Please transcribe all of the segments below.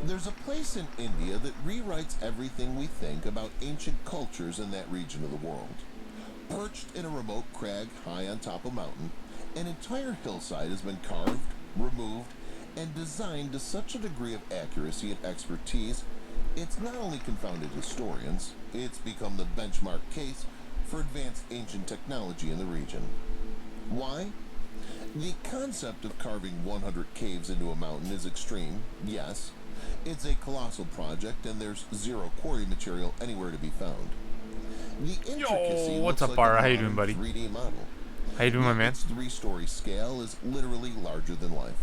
There's a place in India that rewrites everything we think about ancient cultures in that region of the world. Perched in a remote crag high on top of a mountain, an entire hillside has been carved, removed, and designed to such a degree of accuracy and expertise, it's not only confounded historians, it's become the benchmark case for advanced ancient technology in the region. Why? The concept of carving 100 caves into a mountain is extreme, yes. It's a colossal project and there's zero quarry material anywhere to be found. The intricacy Yo, what's looks up, like a Bara? How you modern doing, buddy? 3D model. How you doing, my Yet man? its three-story scale is literally larger than life.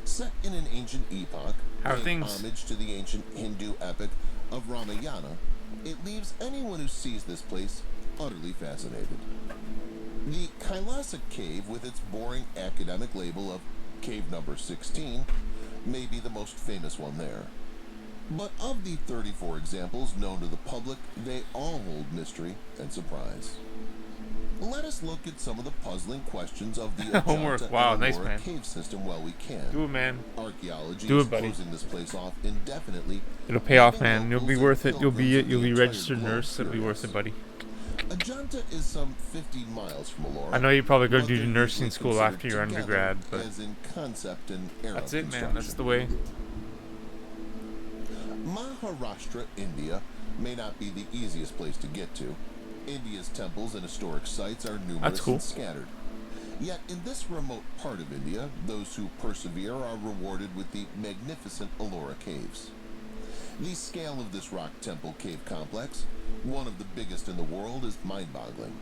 Set in an ancient epoch, How are paying things? homage to the ancient Hindu epic of Ramayana, it leaves anyone who sees this place utterly fascinated. The Kailasa Cave, with its boring academic label of Cave Number 16, may be the most famous one there. But of the 34 examples known to the public, they all hold mystery and surprise. Let us look at some of the puzzling questions of the Homework. Ajanta Wow, and nice, Ellora man. cave system while we can. Do it, man. Archaeology Do is it, buddy. closing this place off indefinitely. It'll pay off, leaving man. You'll be locals worth and it. You'll pilgrims of be the entire registered globe nurse. It'll be worth it, curious. buddy. Ajanta is some 15 miles from Ellora. I know you probably go but to they're nursing usually school considered after your together undergrad, but as in concept and era that's of it, man. That's the way. Maharashtra, India, may not be the easiest place to get to. India's temples and historic sites are numerous cool. and scattered. Yet in this remote part of India, those who persevere are rewarded with the magnificent Ellora Caves. The scale of this rock temple cave complex, one of the biggest in the world, is mind-boggling.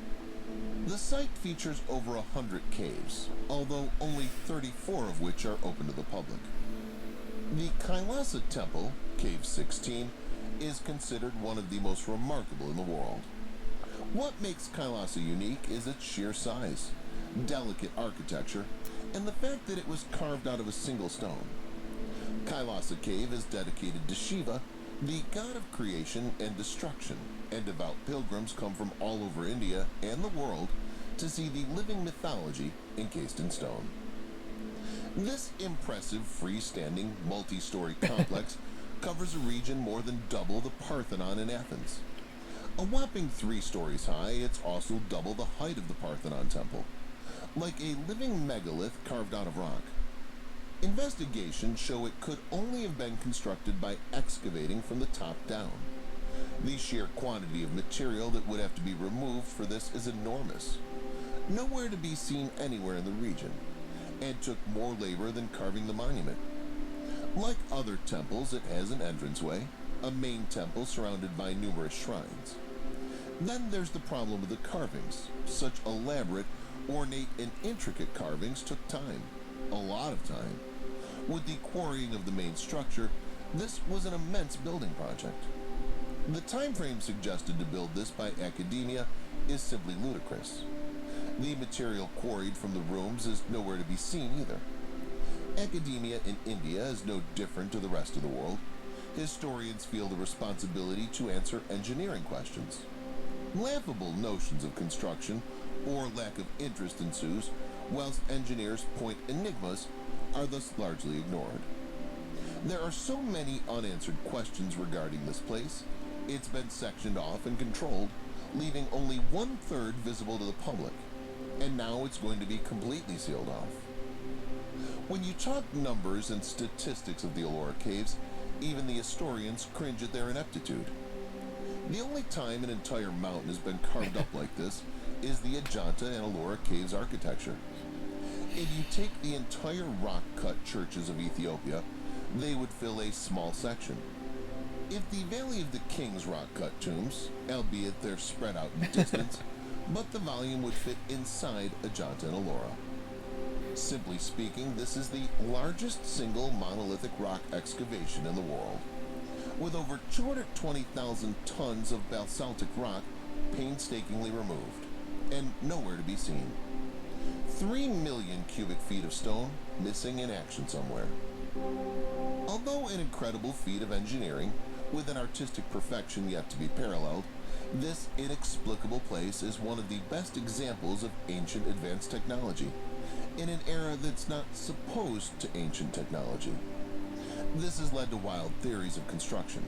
The site features over 100 caves, although only 34 of which are open to the public. The Kailasa Temple, Cave 16, is considered one of the most remarkable in the world. What makes Kailasa unique is its sheer size, delicate architecture, and the fact that it was carved out of a single stone. Kailasa Cave is dedicated to Shiva, the god of creation and destruction, and devout pilgrims come from all over India and the world to see the living mythology encased in stone. This impressive freestanding multi-story complex covers a region more than double the Parthenon in Athens. A whopping 3 stories high, it's also double the height of the Parthenon temple, like a living megalith carved out of rock. Investigations show it could only have been constructed by excavating from the top down. The sheer quantity of material that would have to be removed for this is enormous. Nowhere to be seen anywhere in the region, and took more labor than carving the monument. Like other temples, it has an entranceway, a main temple surrounded by numerous shrines. Then there's the problem of the carvings. Such elaborate, ornate, and intricate carvings took time. A lot of time. With the quarrying of the main structure, this was an immense building project. The time frame suggested to build this by academia is simply ludicrous. The material quarried from the rooms is nowhere to be seen either. Academia in India is no different to the rest of the world. Historians feel the responsibility to answer engineering questions. Laughable notions of construction or lack of interest ensues, whilst engineers point enigmas are thus largely ignored. There are so many unanswered questions regarding this place, it's been sectioned off and controlled, leaving only 1/3 visible to the public, and now it's going to be completely sealed off. When you talk numbers and statistics of the Ellora Caves, even the historians cringe at their ineptitude. The only time an entire mountain has been carved up like this is the Ajanta and Ellora Caves architecture. If you take the entire rock-cut churches of Ethiopia, they would fill a small section. If the Valley of the Kings rock-cut tombs, albeit they're spread out in distance, but the volume would fit inside Ajanta and Ellora. Simply speaking, this is the largest single monolithic rock excavation in the world, with over 220,000 tons of basaltic rock painstakingly removed, and nowhere to be seen. 3 million cubic feet of stone missing in action somewhere. Although an incredible feat of engineering, with an artistic perfection yet to be paralleled, this inexplicable place is one of the best examples of ancient advanced technology, in an era that's not supposed to ancient technology. This has led to wild theories of construction,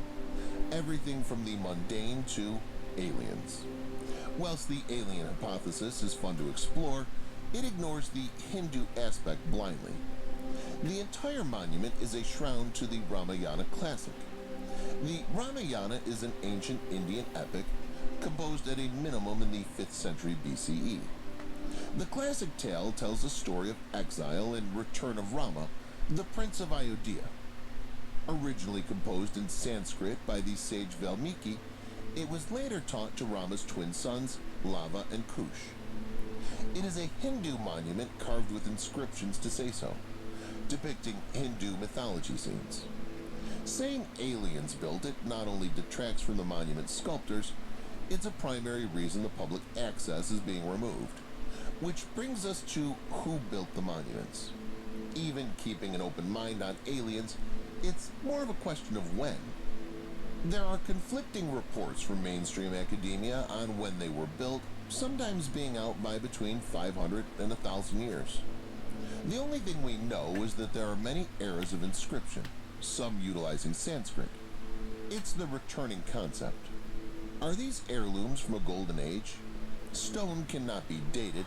everything from the mundane to aliens. Whilst the alien hypothesis is fun to explore, it ignores the Hindu aspect blindly. The entire monument is a shroud to the Ramayana classic. The Ramayana is an ancient Indian epic composed at a minimum in the 5th century BCE. The classic tale tells the story of exile and return of Rama, the prince of Ayodhya. Originally composed in Sanskrit by the sage Valmiki, it was later taught to Rama's twin sons, Lava and Kush. It is a Hindu monument carved with inscriptions to say so, depicting Hindu mythology scenes. Saying aliens built it not only detracts from the monument's sculptors, it's a primary reason the public access is being removed. Which brings us to who built the monuments. Even keeping an open mind on aliens, it's more of a question of when. There are conflicting reports from mainstream academia on when they were built, sometimes being out by between 500 and 1,000 years. The only thing we know is that there are many eras of inscription, some utilizing Sanskrit. It's the returning concept. Are these heirlooms from a golden age? Stone cannot be dated,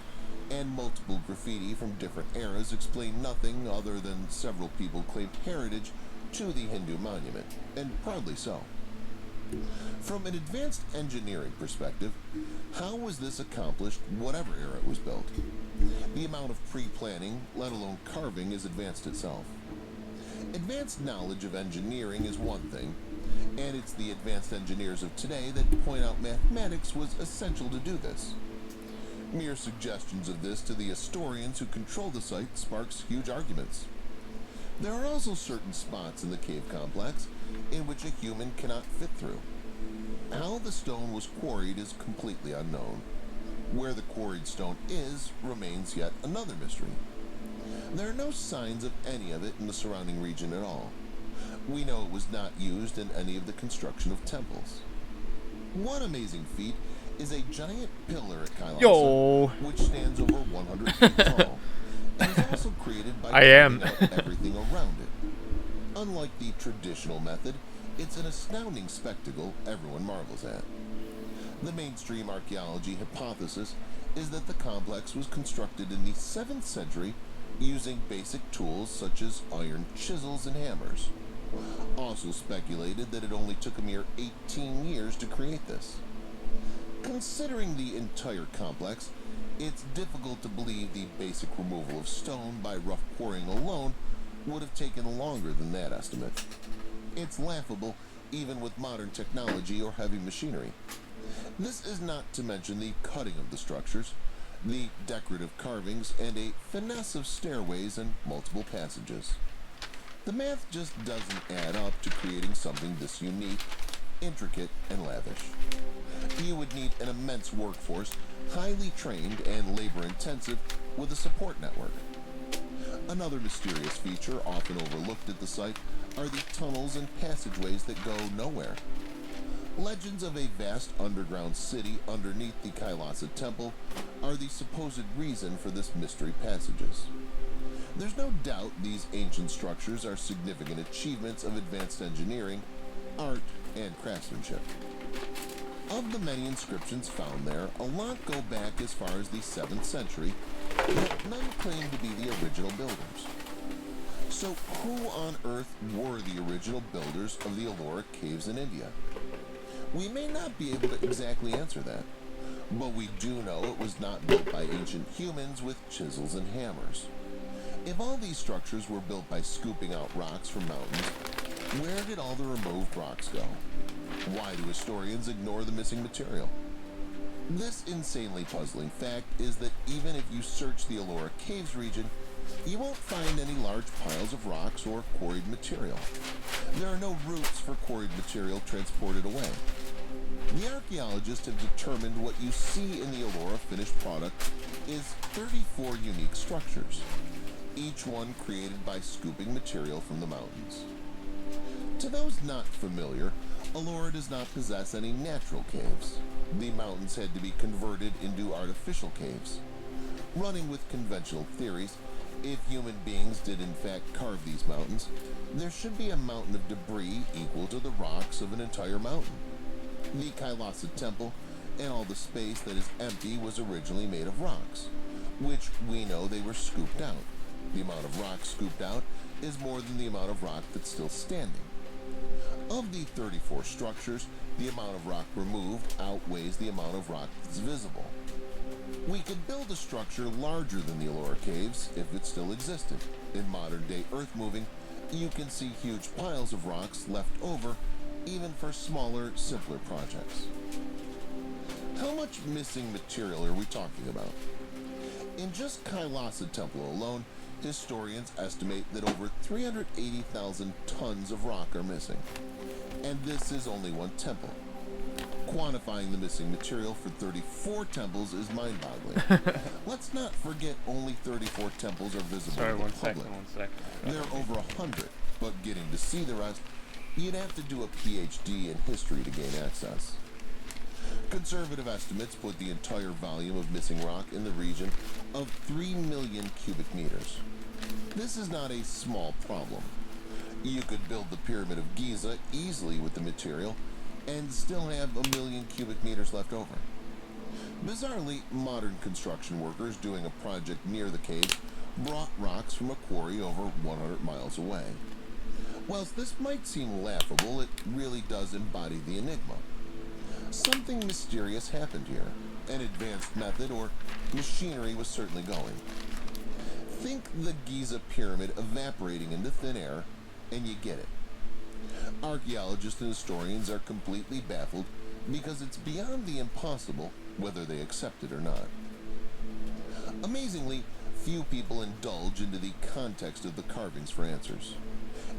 and multiple graffiti from different eras explain nothing other than several people claimed heritage to the Hindu monument, and proudly so. From an advanced engineering perspective, how was this accomplished whatever era it was built? The amount of pre-planning, let alone carving, is advanced itself. Advanced knowledge of engineering is one thing, and it's the advanced engineers of today that point out mathematics was essential to do this. Mere suggestions of this to the historians who control the site sparks huge arguments. There are also certain spots in the cave complex in which a human cannot fit through. How the stone was quarried is completely unknown. Where the quarried stone is remains yet another mystery. There are no signs of any of it in the surrounding region at all. We know it was not used in any of the construction of temples. One amazing feat is a giant pillar at Kailasa, which stands over 100 feet tall, and is also created by carving out everything around it. Unlike the traditional method, it's an astounding spectacle everyone marvels at. The mainstream archaeology hypothesis is that the complex was constructed in the 7th century using basic tools such as iron chisels and hammers. Also speculated that it only took a mere 18 years to create this. Considering the entire complex, it's difficult to believe the basic removal of stone by rough quarrying alone would have taken longer than that estimate. It's laughable even with modern technology or heavy machinery. This is not to mention the cutting of the structures, the decorative carvings, and a finesse of stairways and multiple passages. The math just doesn't add up to creating something this unique, intricate, and lavish. You would need an immense workforce, highly trained and labor-intensive, with a support network. Another mysterious feature often overlooked at the site are the tunnels and passageways that go nowhere. Legends of a vast underground city underneath the Kailasa temple are the supposed reason for this mystery passages. There's no doubt these ancient structures are significant achievements of advanced engineering, art, and craftsmanship. Of the many inscriptions found there, a lot go back as far as the 7th century, yet none claim to be the original builders. So who on earth were the original builders of the Ellora caves in India? We may not be able to exactly answer that, but we do know it was not built by ancient humans with chisels and hammers. If all these structures were built by scooping out rocks from mountains, where did all the removed rocks go? Why do historians ignore the missing material? This insanely puzzling fact is that even if you search the Ellora Caves region, you won't find any large piles of rocks or quarried material. There are no routes for quarried material transported away. The archaeologists have determined what you see in the Ellora finished product is 34 unique structures, each one created by scooping material from the mountains. To those not familiar, Ellora does not possess any natural caves. The mountains had to be converted into artificial caves. Running with conventional theories, If human beings did in fact carve these mountains, there should be a mountain of debris equal to the rocks of an entire mountain. The Kailasa temple and all the space that is empty was originally made of rocks, which we know they were scooped out. The amount of rock scooped out is more than the amount of rock that's still standing. Of the 34 structures, the amount of rock removed outweighs the amount of rock that's visible. We could build a structure larger than the Ellora Caves if it still existed. In modern-day earth moving, you can see huge piles of rocks left over, even for smaller, simpler projects. How much missing material are we talking about? In just Kailasa Temple alone, historians estimate that over 380,000 tons of rock are missing. And this is only one temple. Quantifying the missing material for 34 temples is mind-boggling. Let's not forget only 34 temples are visible Sorry, to the one public. second. There are over 100, but getting to see the rest, you'd have to do a PhD in history to gain access. Conservative estimates put the entire volume of missing rock in the region of 3 million cubic meters. This is not a small problem. You could build the Pyramid of Giza easily with the material and still have 1 million cubic meters left over. Bizarrely, modern construction workers doing a project near the cave brought rocks from a quarry over 100 miles away. Whilst this might seem laughable, it really does embody the enigma. Something mysterious happened here. An advanced method or machinery was certainly going. Think the Giza pyramid evaporating into thin air, and you get it. Archaeologists and historians are completely baffled because it's beyond the impossible, whether they accept it or not. Amazingly, few people indulge into the context of the carvings for answers.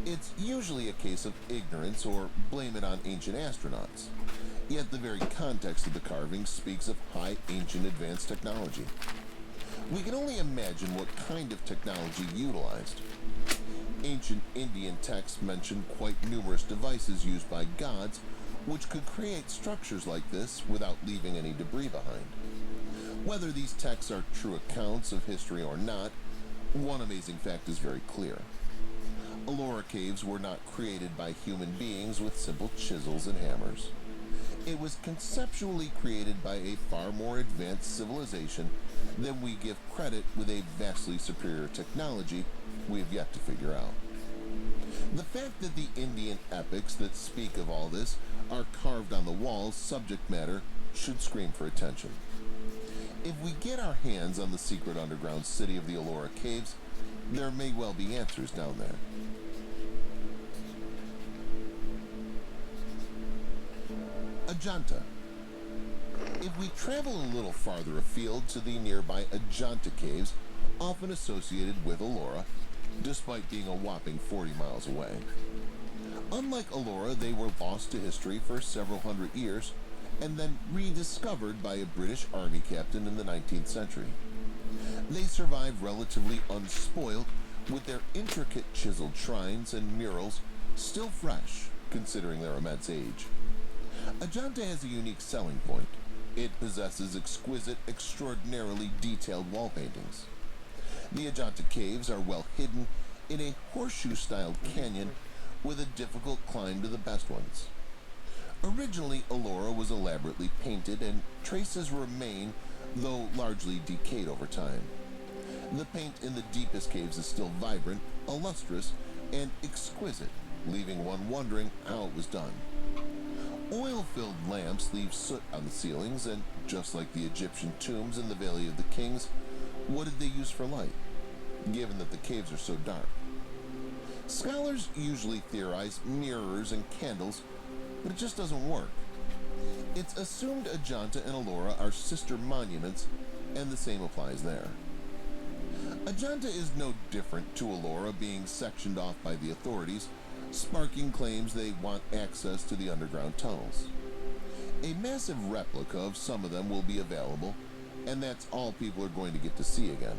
It's usually a case of ignorance or blame it on ancient astronauts. Yet the very context of the carvings speaks of high ancient advanced technology. We can only imagine what kind of technology utilized. Ancient Indian texts mention quite numerous devices used by gods which could create structures like this without leaving any debris behind. Whether these texts are true accounts of history or not, one amazing fact is very clear. Ellora Caves were not created by human beings with simple chisels and hammers. It was conceptually created by a far more advanced civilization than we give credit, with a vastly superior technology we have yet to figure out. The fact that the Indian epics that speak of all this are carved on the walls subject matter should scream for attention. If we get our hands on the secret underground city of the Ellora Caves, there may well be answers down there. Ajanta. If we travel a little farther afield to the nearby Ajanta Caves, often associated with Ellora, despite being a whopping 40 miles away. Unlike Ellora, they were lost to history for several hundred years and then rediscovered by a British army captain in the 19th century. They survived relatively unspoiled, with their intricate chiseled shrines and murals still fresh, considering their immense age. Ajanta has a unique selling point. It possesses exquisite, extraordinarily detailed wall paintings. The Ajanta Caves are well hidden in a horseshoe-styled canyon with a difficult climb to the best ones. Originally, Ellora was elaborately painted, and traces remain, though largely decayed over time. The paint in the deepest caves is still vibrant, lustrous, and exquisite, leaving one wondering how it was done. Oil-filled lamps leave soot on the ceilings, and just like the Egyptian tombs in the Valley of the Kings, what did they use for light, given that the caves are so dark? Scholars usually theorize mirrors and candles, but it just doesn't work. It's assumed Ajanta and Ellora are sister monuments, and the same applies there. Ajanta is no different to Ellora being sectioned off by the authorities, sparking claims they want access to the underground tunnels. A massive replica of some of them will be available, and that's all people are going to get to see again.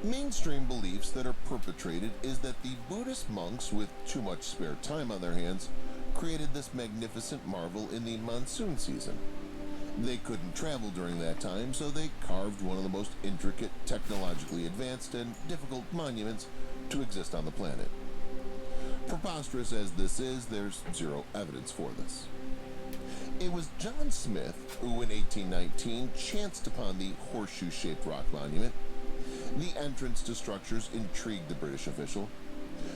Mainstream beliefs that are perpetrated is that the Buddhist monks with too much spare time on their hands created this magnificent marvel in the monsoon season. They couldn't travel during that time, so they carved one of the most intricate, technologically advanced, and difficult monuments to exist on the planet. Preposterous as this is, there's zero evidence for this. It was John Smith who, in 1819, chanced upon the horseshoe-shaped rock monument. The entrance to structures intrigued the British official.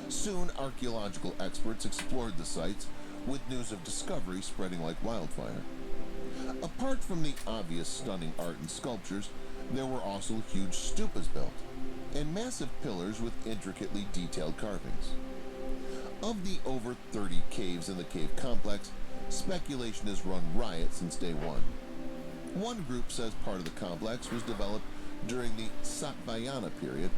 Soon, archaeological experts explored the sites, with news of discovery spreading like wildfire. Apart from the obvious stunning art and sculptures, there were also huge stupas built, and massive pillars with intricately detailed carvings. Of the over 30 caves in the cave complex, speculation has run riot since day one. One group says part of the complex was developed during the Satvayana period,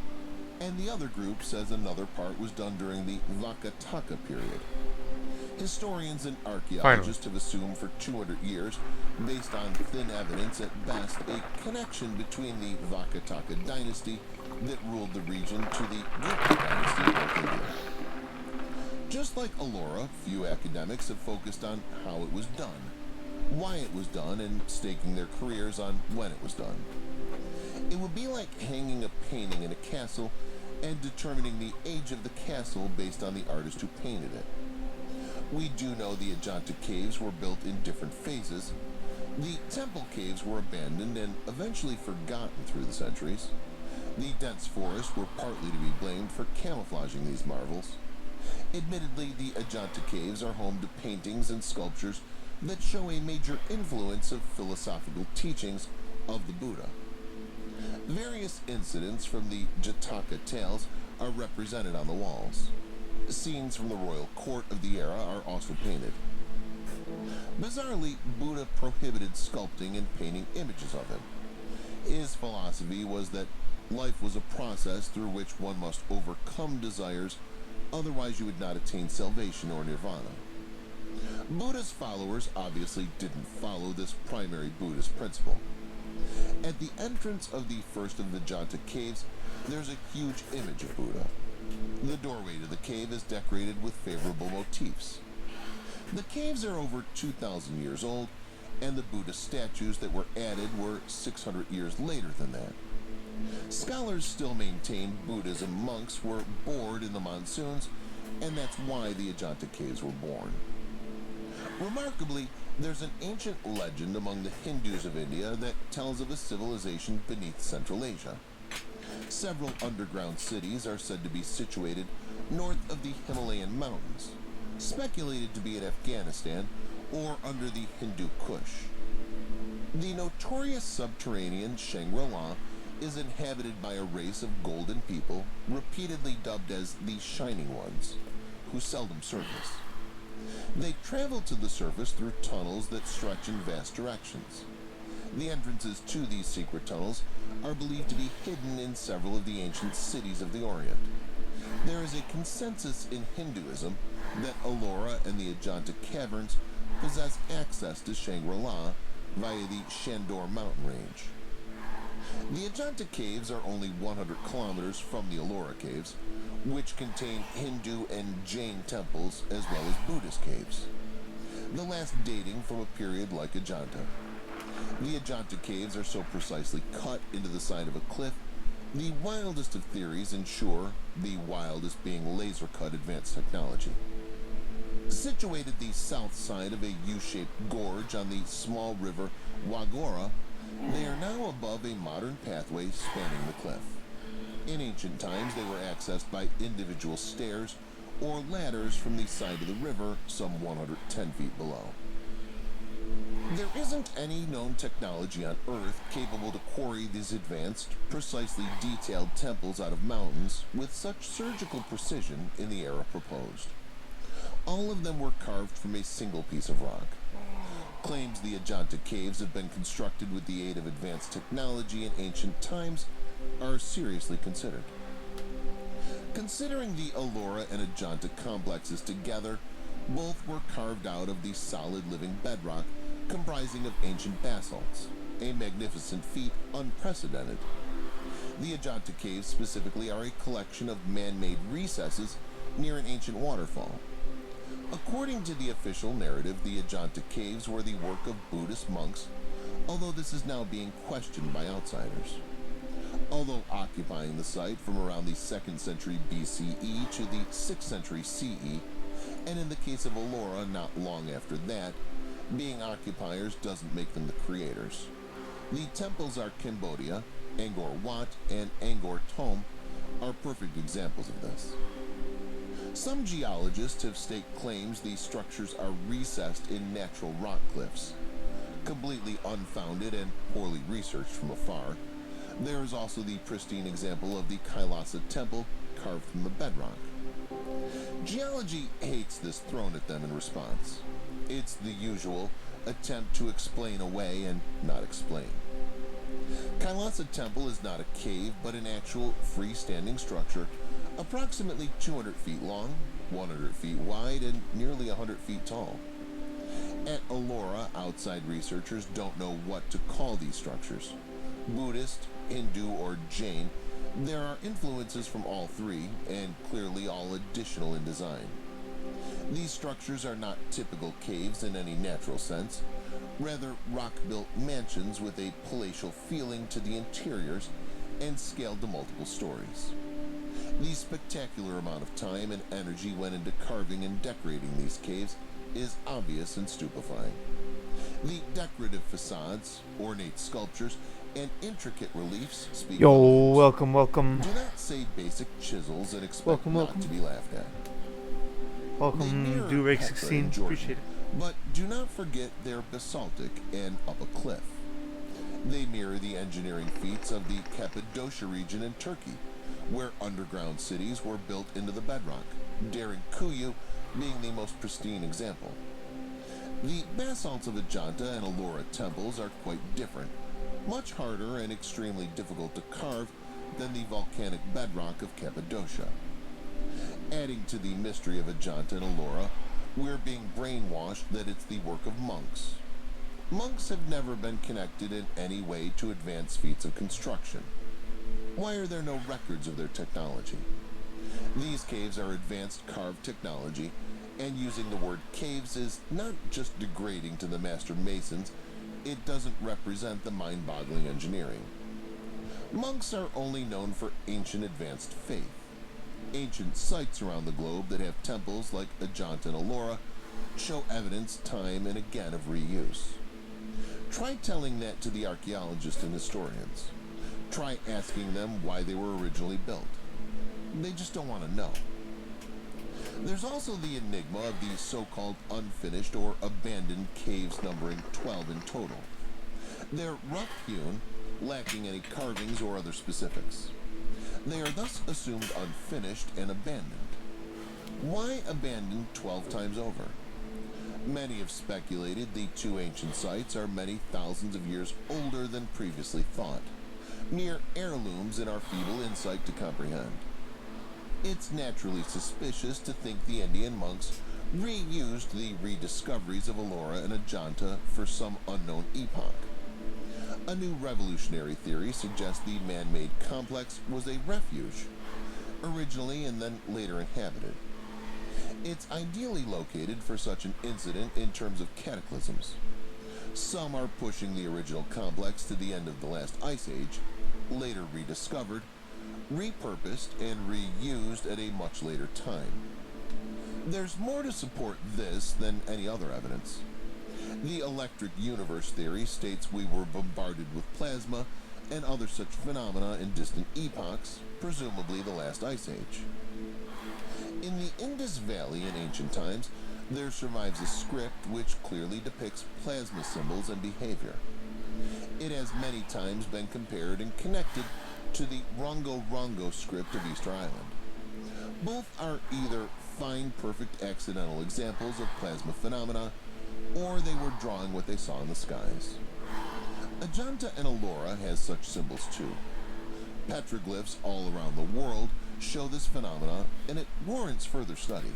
and the other group says another part was done during the Vakataka period. Historians and archaeologists have assumed for 200 years, based on thin evidence at best, a connection between the Vakataka dynasty that ruled the region to the Gupta dynasty of North India. Just like Ellora, few academics have focused on how it was done, why it was done, and staking their careers on when it was done. It would be like hanging a painting in a castle and determining the age of the castle based on the artist who painted it. We do know the Ajanta caves were built in different phases. The temple caves were abandoned and eventually forgotten through the centuries. The dense forests were partly to be blamed for camouflaging these marvels. Admittedly, the Ajanta caves are home to paintings and sculptures that show a major influence of philosophical teachings of the Buddha. Various incidents from the Jataka tales are represented on the walls. Scenes from the royal court of the era are also painted. Bizarrely, Buddha prohibited sculpting and painting images of him. His philosophy was that life was a process through which one must overcome desires, otherwise you would not attain salvation or nirvana. Buddha's followers obviously didn't follow this primary Buddhist principle. At the entrance of the first of the Ajanta caves, there's a huge image of Buddha. The doorway to the cave is decorated with favorable motifs. The caves are over 2,000 years old, and the Buddha statues that were added were 600 years later than that. Scholars still maintain Buddhism monks were bored in the monsoons, and that's why the Ajanta caves were born. Remarkably, there's an ancient legend among the Hindus of India that tells of a civilization beneath Central Asia. Several underground cities are said to be situated north of the Himalayan mountains, speculated to be in Afghanistan or under the Hindu Kush. The notorious subterranean Shangri-La is inhabited by a race of golden people, repeatedly dubbed as the Shining Ones, who seldom surface. They travel to the surface through tunnels that stretch in vast directions. The entrances to these secret tunnels are believed to be hidden in several of the ancient cities of the Orient. There is a consensus in Hinduism that Ellora and the Ajanta caverns possess access to Shangri-La via the Shandor mountain range. The Ajanta caves are only 100 kilometers from the Ellora caves, which contain Hindu and Jain temples as well as Buddhist caves, the last dating from a period like Ajanta. The Ajanta caves are so precisely cut into the side of a cliff, the wildest of theories ensure, the wildest being laser-cut advanced technology. Situated the south side of a U-shaped gorge on the small river Wagora, they are now above a modern pathway spanning the cliff. In ancient times, they were accessed by individual stairs or ladders from the side of the river some 110 feet below. There isn't any known technology on Earth capable to quarry these advanced, precisely detailed temples out of mountains with such surgical precision in the era proposed. All of them were carved from a single piece of rock. Claims the Ajanta caves have been constructed with the aid of advanced technology in ancient times are seriously considered. Considering the Ellora and Ajanta complexes together, both were carved out of the solid living bedrock comprising of ancient basalts, a magnificent feat unprecedented. The Ajanta caves specifically are a collection of man-made recesses near an ancient waterfall. According to the official narrative, the Ajanta caves were the work of Buddhist monks although this is now being questioned by outsiders. Although occupying the site from around the 2nd century BCE to the 6th century CE, and in the case of Elora not long after that, being occupiers doesn't make them the creators. The temples are Cambodia, Angkor Wat, and Angkor Thom are perfect examples of this. Some geologists have staked claims these structures are recessed in natural rock cliffs. Completely unfounded and poorly researched from afar, there is also the pristine example of the Kailasa temple carved from the bedrock. Geology hates this thrown at them in response. It's the usual attempt to explain away and not explain. Kailasa Temple is not a cave, but an actual freestanding structure approximately 200 feet long, 100 feet wide, and nearly 100 feet tall. At Elora, outside researchers don't know what to call these structures. Buddhist, Hindu, or Jain, there are influences from all three, and clearly all additional in design. These structures are not typical caves in any natural sense, rather rock-built mansions with a palatial feeling to the interiors and scaled to multiple stories. The spectacular amount of time and energy went into carving and decorating these caves is obvious and stupefying. The decorative facades, ornate sculptures, and intricate reliefs speak Yo, volumes. welcome. Do not say basic chisels and expect not to be laughed at. Welcome, They mirror Durek Petra 16. and Jordan, Appreciate it. but do not forget they're basaltic and up a cliff. They mirror the engineering feats of the Cappadocia region in Turkey, where underground cities were built into the bedrock, Daring Kuyu being the most pristine example. The basalts of Ajanta and Elora temples are quite different, much harder and extremely difficult to carve than the volcanic bedrock of Cappadocia. Adding to the mystery of Ajanta and Elora, we're being brainwashed that it's the work of monks. Monks have never been connected in any way to advanced feats of construction. Why are there no records of their technology? These caves are advanced carved technology, and using the word caves is not just degrading to the master masons, it doesn't represent the mind-boggling engineering. Monks are only known for ancient advanced faith. Ancient sites around the globe that have temples like Ajanta and Elora show evidence time and again of reuse. Try telling that to the archaeologists and historians. Try asking them why they were originally built. They just don't want to know. There's also the enigma of the so-called unfinished or abandoned caves numbering 12 in total. They're rough-hewn, lacking any carvings or other specifics. They are thus assumed unfinished and abandoned. Why abandoned 12 times over? Many have speculated the two ancient sites are many thousands of years older than previously thought, mere heirlooms in our feeble insight to comprehend. It's naturally suspicious to think the Indian monks reused the rediscoveries of Elora and Ajanta for some unknown epoch. A new revolutionary theory suggests the man-made complex was a refuge, originally and then later inhabited. It's ideally located for such an incident in terms of cataclysms. Some are pushing the original complex to the end of the last ice age, later rediscovered, repurposed, and reused at a much later time. There's more to support this than any other evidence. The electric universe theory states we were bombarded with plasma and other such phenomena in distant epochs, presumably the last ice age. In the Indus Valley in ancient times, there survives a script which clearly depicts plasma symbols and behavior. It has many times been compared and connected to the Rongo Rongo script of Easter Island. Both are either fine, perfect accidental examples of plasma phenomena, or they were drawing what they saw in the skies. Ajanta and Elora has such symbols too. Petroglyphs all around the world show this phenomena, and it warrants further study.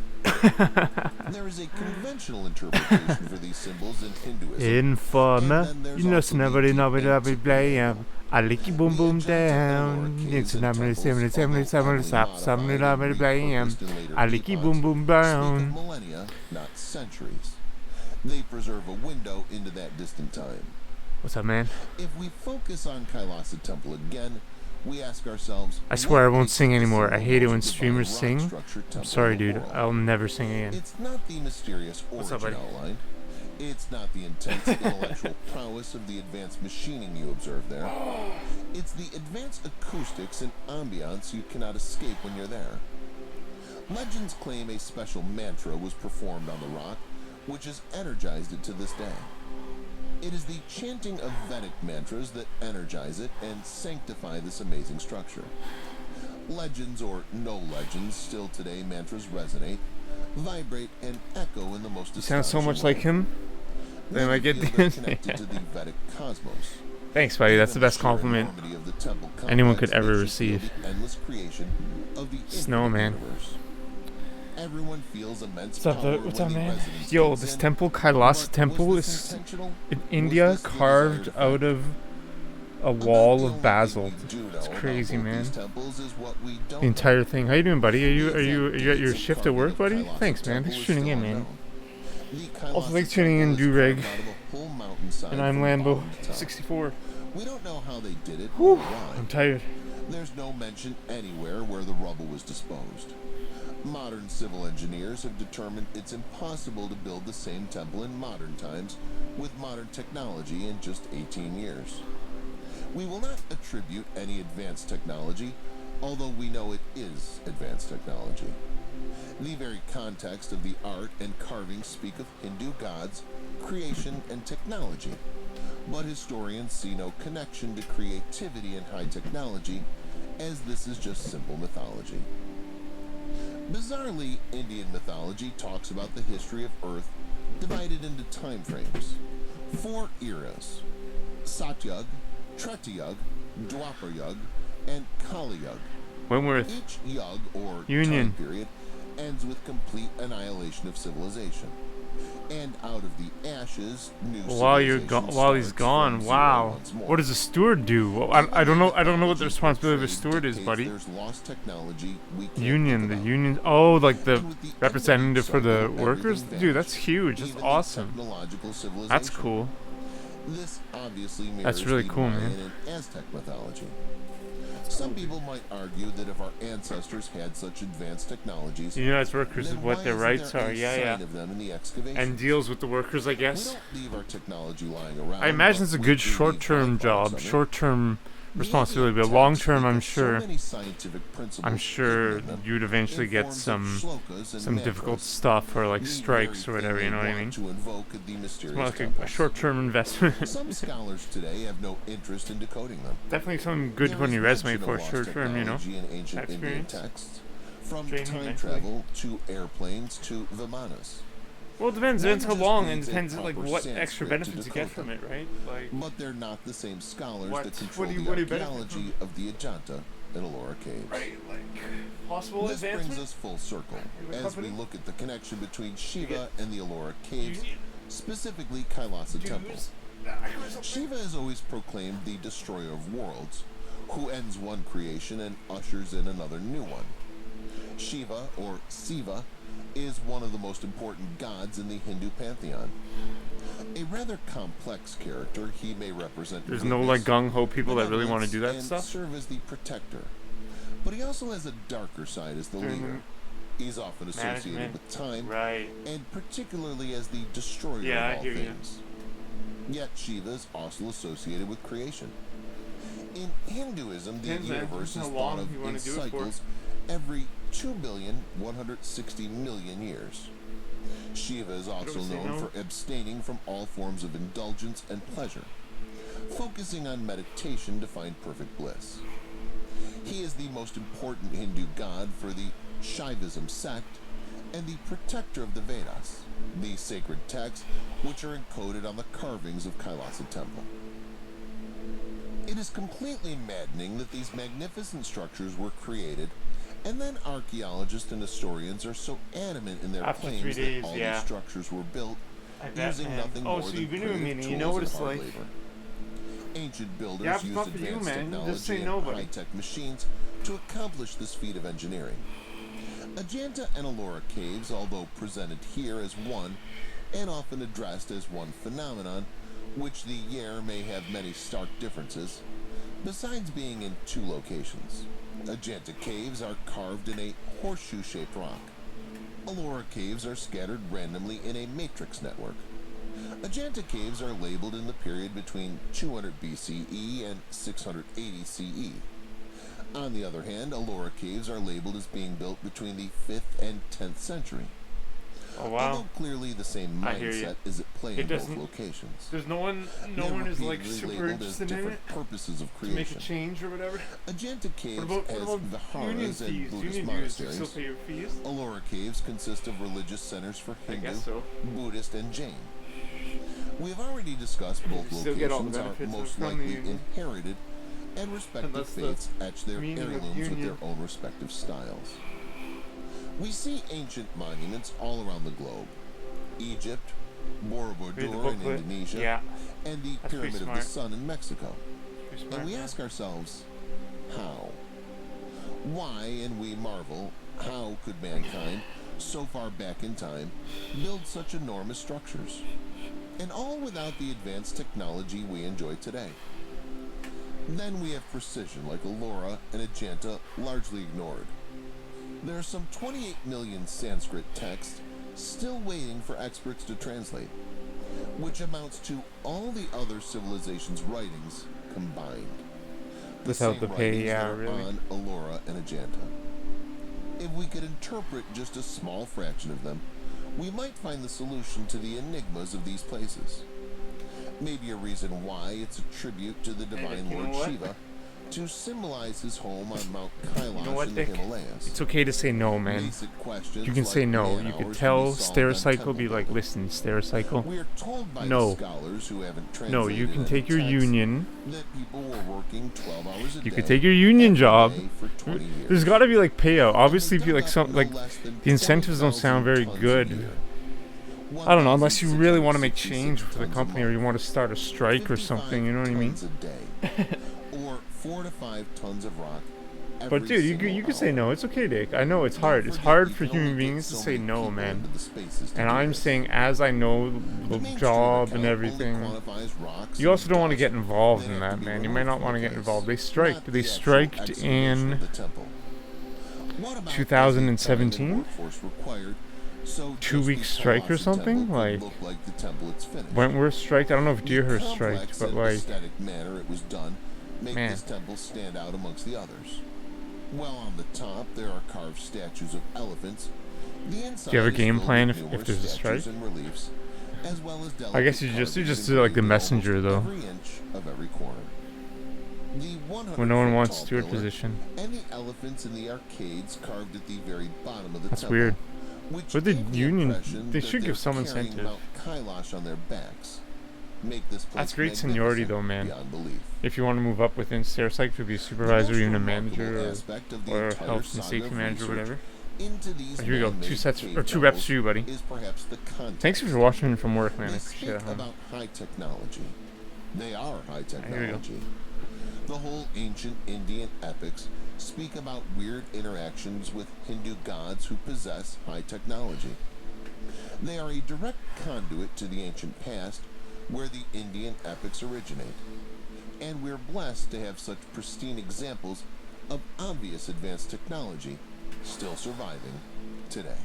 There is a conventional interpretation for these symbols in Hinduism. Informer, And then there's you know, also the snubbery deep nobby nobby antiquity play angle. I licky boom The boom Ajanta and down. Elora It's caves and numbly temples, seven although sap heavily some modified nobby and play repurposed in later I licky boom epochs, boom speak of down. millennia, not centuries. They preserve a window into that distant time. What's up, man? If we focus on Kailasa Temple again, we ask ourselves, I swear I what won't makes sing the anymore. I single hate it when most streamers divine rock sing. structure I'm temple sorry, in the dude. world? I'll never sing again. It's not the mysterious What's up, origin buddy? outline. It's not the intense intellectual prowess of the advanced machining you observe there. It's the advanced acoustics and ambiance you cannot escape when you're there. Legends claim a special mantra was performed on the rock, which has energized it to this day. It is the chanting of Vedic mantras that energize it and sanctify this amazing structure. Legends or no legends, still today mantras resonate, vibrate, and echo in the most You sound so much like astonishing way. him. Then I Many get feel they're the connected to the Vedic cosmos. Thanks, buddy. That's the Even best sheer compliment enormity of the temple anyone complex could ever makes you feel receive. the endless creation of the Snowman. infinite universe. Everyone feels immense What's up, power what's when up, the man? residents Yo, comes this in, temple, but Kailasa Temple, was this is intentional? in Was India, this the carved desired out effect? of a About wall the of only thing basalt. we do know It's about crazy, both man. these temples is what we don't The entire know. thing. How you doing, buddy? Are The you exact at your dates of shift at carving work, of buddy? Kailasa Thanks, man. Temple Thanks is for tuning still in, man. unknown. The Also, Kailasa thanks for tuning in, Temple is Dureg. carved out of a whole mountainside And I'm from Lambo bottom to top. 64. We don't know how they did it Whew, or why. I'm tired. There's no mention anywhere where the rubble was disposed. Modern civil engineers have determined it's impossible to build the same temple in modern times with modern technology in just 18 years. We will not attribute any advanced technology, although we know it is advanced technology. The very context of the art and carvings speak of Hindu gods, creation, and technology, but historians see no connection to creativity and high technology, as this is just simple mythology. Bizarrely, Indian mythology talks about the history of Earth divided into time frames. 4 eras: Satyug, Tretayug, Dwapar and Kali Yug. Wentworth. Each Yug, or Union. time period, ends with complete annihilation of civilization. And out of the ashes, new While you're civilization while he's starts gone, from zero wow. once more. What does a steward do? Well, I don't know. I don't know what the responsibility of a steward is, buddy. There's lost technology we can't Union, think the about. union. Oh, like the And with the end of representative each for the cycle, workers. everything Dude, that's vanished, huge. That's even the awesome. technological civilization. That's cool. This obviously mirrors That's really the cool, man. Mayan and Aztec mythology. Some people might argue that if our ancestors had such advanced technologies, Unionized workers is then what why their isn't rights there are. any Yeah, sign yeah. of them in the excavations? And deals with the workers, I We guess. don't leave our technology lying around. I imagine it's a but good we do leave short-term byproducts job, of it. short-term The responsibility, Indian but long-term, texts, I'm because so sure. many scientific principles I'm sure hidden in them, you'd eventually in get forms of some shlokas and difficult mantras, stuff or like the strikes or very thing whatever. You they know what I want mean? to invoke at the It's mysterious more like a temples. short-term investment. Some scholars today have no interest in decoding them. Definitely something good to There put on is your resume mention of for lost short-term. You know. technology in ancient Indian Experience. texts, from Training time mentally. travel to airplanes to vimanas. Well, it depends. One Depends how just long, and needs a depends like proper what Sanskrit extra to benefits you get decode from them. it, right? Like, But they're not the same scholars What? that What control do you- the what do you benefit archaeology of the Ajanta and Ellora caves. right? Like possible This brings advancement. us full circle Your as we company? look at the connection between Shiva get- and the Ellora caves, Union. specifically Kailasa Temple. Dues. Shiva is always proclaimed the destroyer of worlds, who ends one creation and ushers in another new one. Shiva, or Siva, is one of the most important gods in the Hindu pantheon. A rather complex character, he may represent There's no like goodness, gung ho people that really want to benevolence, do that and stuff. serve as the protector. But he also has a darker side as the During leader. He's often associated management. with time, Right. and particularly as the destroyer Yeah, I of all hear you. things. Yet Shiva is also associated with creation. In Hinduism, the Depends, man. universe Depends is how thought long of you in wanna do it for. cycles every 2,160,000,000 years. Shiva is also say known no? for abstaining from all forms of indulgence and pleasure, focusing on meditation to find perfect bliss. He is the most important Hindu god for the Shaivism sect and the protector of the Vedas, the sacred texts which are encoded on the carvings of Kailasa Temple. It is completely maddening that these magnificent structures were created, and then archaeologists and historians are so adamant in their After 3 claims days, that all yeah. these structures were built I bet, using man. nothing Oh, more so than you've been to a primitive meeting. You know tools what and it's hard like. labor. Ancient builders Yeah, it's used not for you, advanced man. technology Just say and no, buddy. high-tech machines to accomplish this feat of engineering. Ajanta and Ellora caves, although presented here as one and often addressed as one phenomenon, which the year may have many stark differences, besides being in 2 locations. Ajanta caves are carved in a horseshoe-shaped rock. Ellora caves are scattered randomly in a matrix network. Ajanta caves are labeled in the period between 200 BCE and 680 CE. On the other hand, Ellora caves are labeled as being built between the 5th and 10th century. Oh wow. Although clearly the same I hear you. mindset is at play It in both doesn't- locations. There's no one They're is like repeatedly super labeled as interested in different it purposes of to make a creation. change or whatever. Ajanta caves What has about union viharas and fees? Buddhist Union dues, you monasteries. still pay your fees? Ellora caves consist of religious centers for I Hindu, guess so. Buddhist, and Jain. We have already discussed both Still get all the locations are benefits most from the likely union. inherited, and respective Unless the faiths etch their meaning of heirlooms with union. their own respective styles. We see ancient monuments all around the globe. Egypt, Read the Borobudur in booklet. Indonesia, Yeah. and the That's pretty Pyramid of the smart. Sun in Mexico. Pretty smart, And we man. ask ourselves, how? Why, and we marvel, how could mankind, so far back in time, build such enormous structures? And all without the advanced technology we enjoy today. Then we have precision like Ellora and Ajanta largely ignored. There are some 28 million Sanskrit texts still waiting for experts to translate, which amounts to all the other civilizations' writings combined. Without same the pay, writings yeah, that are really. on Ellora and Ajanta. If we could interpret just a small fraction of them, we might find the solution to the enigmas of these places. Maybe a reason why it's a tribute to the divine you know Lord what? Shiva to symbolize his home on Mount Kailash what, in the Dick? Himalayas. It's okay to say no, man. Basic questions You can like say no. man You could hours tell be solved on Stericycle, temple be like, building. listen, Stericycle. We are told by No. the scholars who haven't translated No, you can any take your text union. that people were working 12 hours a day. You could take your union every job. day for 20 years. There's got to be like payout. And Obviously, they if you dug like up some no like less than the incentives don't sound very 20,000 good. tons a year. I don't know, unless you really want to make 1,666 change for the tons a company or you month. want to start a strike or 55 something. You know what I mean? tons a day. Or 4 to 5 tons of rock. But every dude, you single could say hour. no. It's okay, Dick. I know it's Don't hard. It's forget hard we for can only human get beings to so say many no, people man. into the spaces to And do I'm this. saying, as I know The the mainstream job and account only everything, quantifies rocks you and also don't want to dust get involved that in have to that, be man. You removed might not from want to the get place, involved. They not striked. the They actual striked excavation of in the temple. What about 2017? the workforce required, so 2 just week the strike or Kailash something? temple could Like look like the temple it's finished. Wentworth striked. I don't know if The Deerhurst complex striked, but and like, aesthetic manner it was done make Man. this temple stand out amongst the others. Well, on the top there are carved statues of elephants. The inside do you have a is game filled plan with if numerous there's a statues strike? and reliefs, as well as I guess delicate you carvings just do like the engraved in messenger almost though. every inch of every corner. The 100 When no one foot wants tall steward pillar position. and the elephants in the arcades carved at the very bottom of the That's temple, weird. which But the gave the union, impression they that should they're give some carrying incentive. Mount Kailash on their backs. Make this place That's great seniority though, man. beyond belief. If you want to move up within Stericycle to be a supervisor, The most even a remarkable manager aspect of the or entire health and saga safety of manager or research whatever. into these Here we go. man-made 2 sets cave or 2 reps temples for you, buddy. is perhaps the context. Thanks for watching from work, man. They I speak appreciate it. Huh? about high technology. They are high Here we go. technology. The whole ancient Indian epics speak about weird interactions with Hindu gods who possess high technology. They are a direct conduit to the ancient past where the Indian epics originate. And we're blessed to have such pristine examples of obvious advanced technology still surviving today.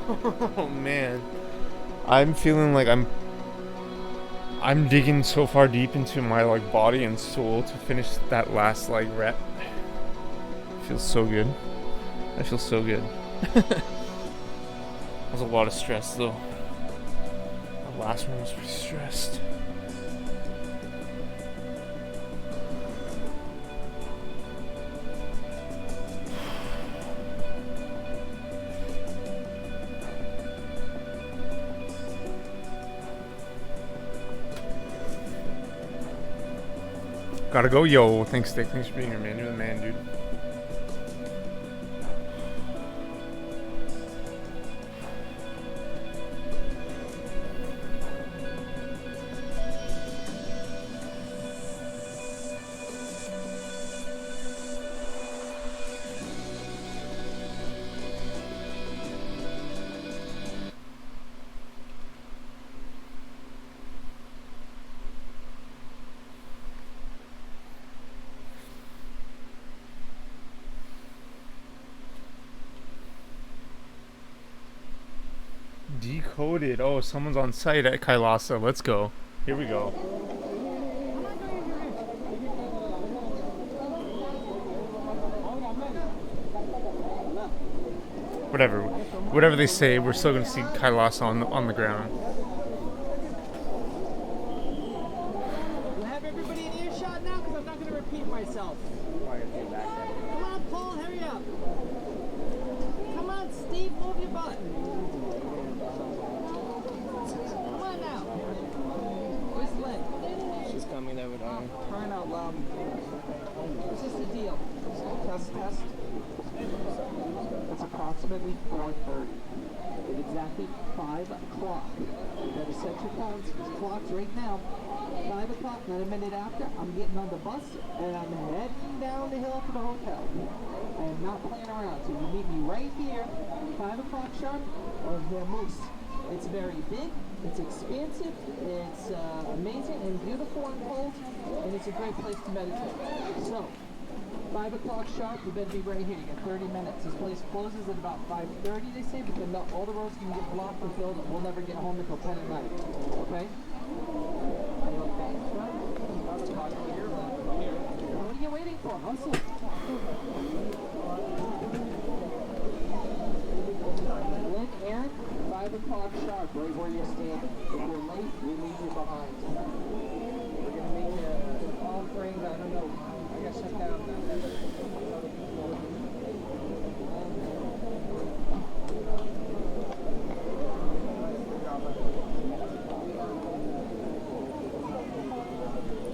Oh man, I'm feeling like I'm digging so far deep into my like body and soul to finish that last like rep. Feels so good. I feel so good. That was a lot of stress though. The last one was pretty stressed. Gotta go, yo. Thanks, Dick. Thanks for being here, man. You're the man, dude. Decoded. Oh, someone's on site at Kailasa. Let's go. Here we go. Whatever they say, we're still gonna see Kailasa on the ground. You have everybody in earshot now, because I'm not gonna repeat myself. Come on, Paul, hurry up. Come on, Steve, move your butt. Come on now. Where's Lynn? She's coming over there. Crying out loud. What's this the deal? Test. It's approximately 4:30. At exactly 5 o'clock. You gotta set your clocks right now. 5 o'clock, not a minute after, I'm getting on the bus and I'm heading down the hill to the hotel. I am not playing around, so you meet me right here, 5 o'clock sharp, or Moose. It's very big, it's expansive, it's amazing and beautiful and cold, and it's a great place to meditate. So, 5 o'clock sharp, you better be right here. You got 30 minutes. This place closes at about 5:30, they say, but then all the roads can get blocked and filled. We'll never get home until 10 at night. Okay? What are you waiting for? Hustle. Lynn, Aaron, 5 o'clock sharp, right where you're standing. If you're late, we leave you behind. We're going to make an offering, I don't know. I got shut down now.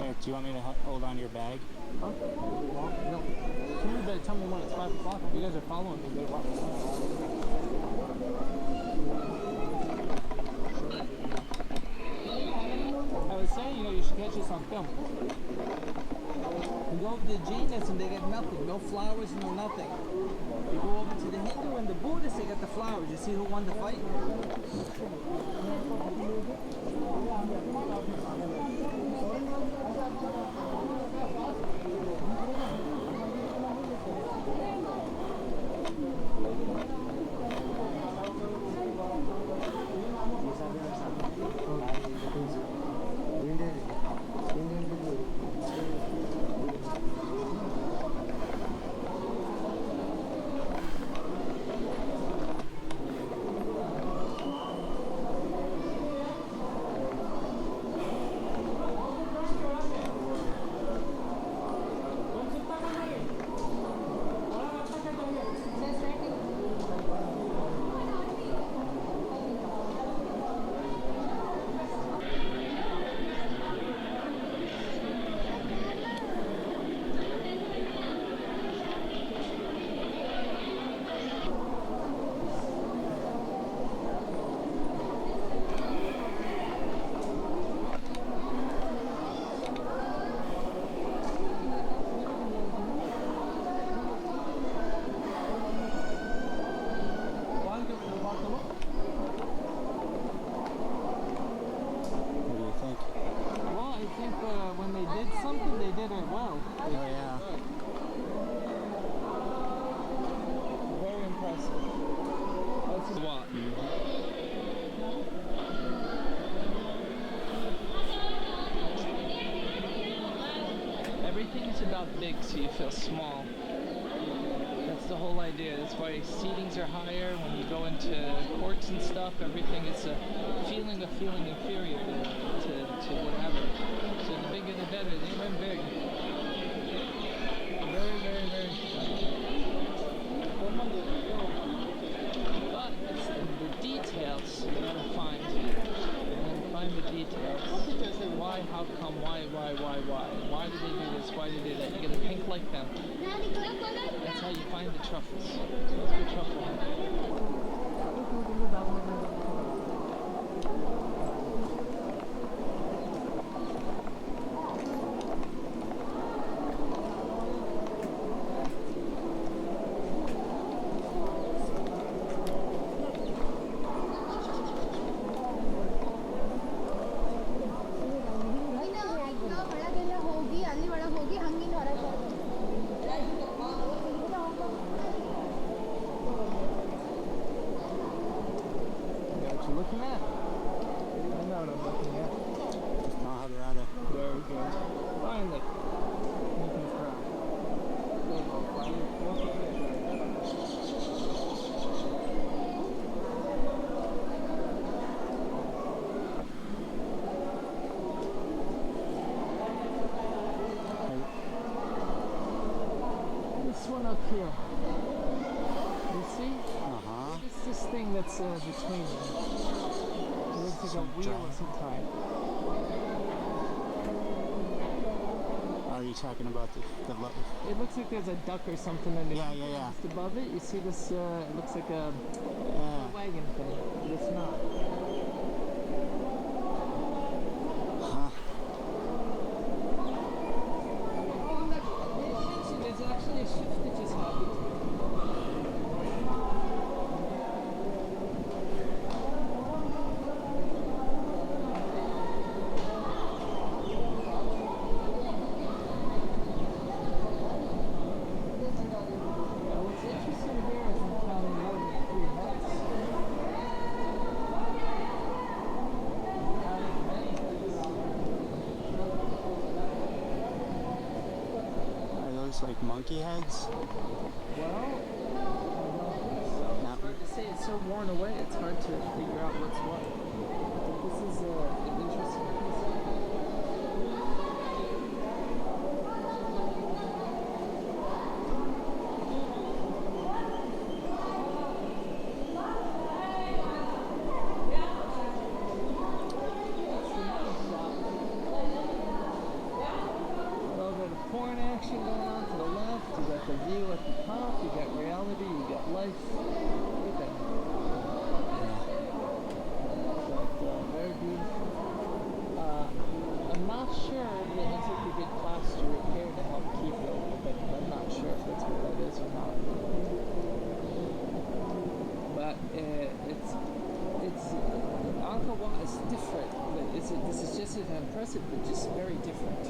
Eric, do you want me to hold on to your bag? Huh? No. Somebody better tell me when it's 5 o'clock. If you guys are following me, better walk. I was saying, you should catch this on film. You go over to the Gyges and they get nothing. No flowers, no nothing. You go over to the Hindu and the Buddhists, they got the flowers. You see who won the fight? Everything's about big, so you feel small. That's the whole idea. That's why seatings are higher. When you go into courts and stuff, everything is a feeling of feeling inferior to whatever. So the bigger the better. They run big. Very, very, very. But it's the details you gotta find. And then find the details. Why why, how come, why? Why did they do this? Why did they do that? You gotta think like them. That's how you find the truffles. So let's go truffle hunting. ಹೋಗಿ ಅಲ್ಲಿ ಒಳಗೆ ಹೋಗಿ ಹಂಗಿನ ಹೊರಗೆ What you looking at? I know what I'm looking at. Colorado. Very good. Finally. You can cry. There you go, finally. This one up here. You see? Uh-huh. It's this thing that's between them. It looks like a wheel of some kind. Are you talking about the It looks like there's a duck or something underneath. Yeah. Just above it, you see this, it looks like a wagon thing, but it's not. Huh. There's actually a shift that just happened. Now, what's interesting here is I'm counting more than 3 heads. Counting many heads. Are those like monkey heads? Well, I don't think so. No. It's hard to say. It's so worn away. It's hard to figure out what's what. But this is an interesting piece. Well, got a porn action going on to the left. You got the view at the top. You got reality. You got life. Look at that. But, very beautiful. I'm not sure that it took a good plaster repair to help keep it, but I'm not sure if that's what that is or not. But it's Angkor Wat is different. But this is just as impressive, but just very different.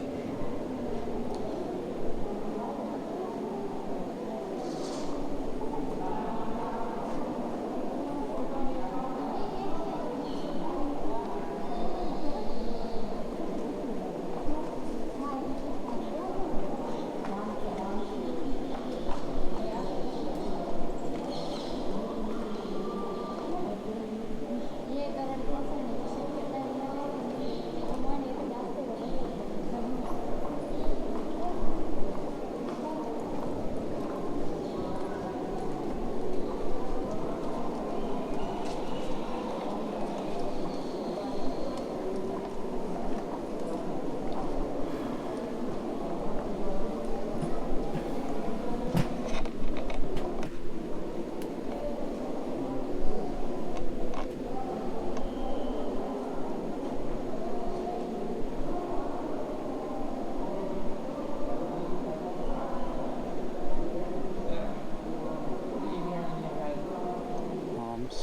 Palms.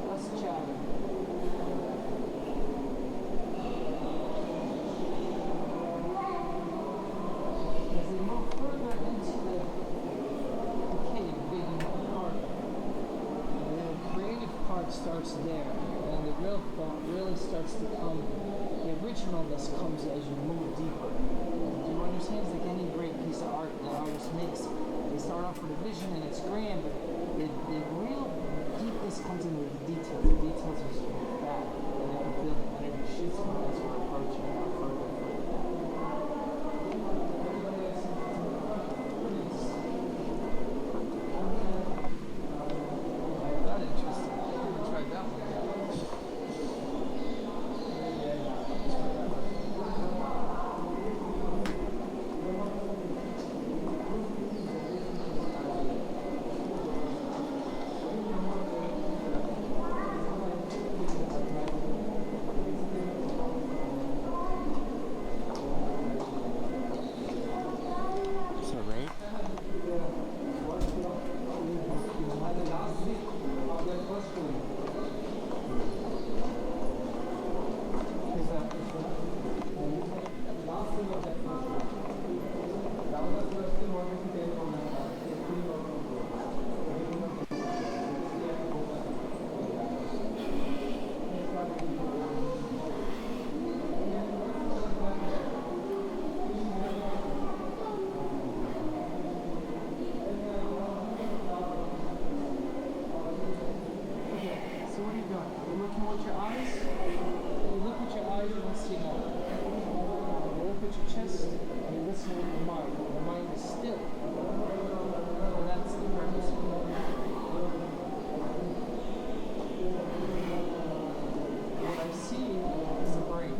Let's chat. As they move further into the cave, digging harder, the creative part starts there, and the real thought really starts to come. The originalness comes as you move deeper. Do you understand? It's like any great piece of art that artist makes. They start off with a vision and it's grand, but the real deepness comes into the details. The details are so fat, and you can feel the energy shifts as we're approaching now further and further. Everybody has something to with your eyes. When you look at your eyes, you don't see nothing. When you look at your chest, you listen with your mind. When the mind is still. And that's the purpose of it. What I see is the brain.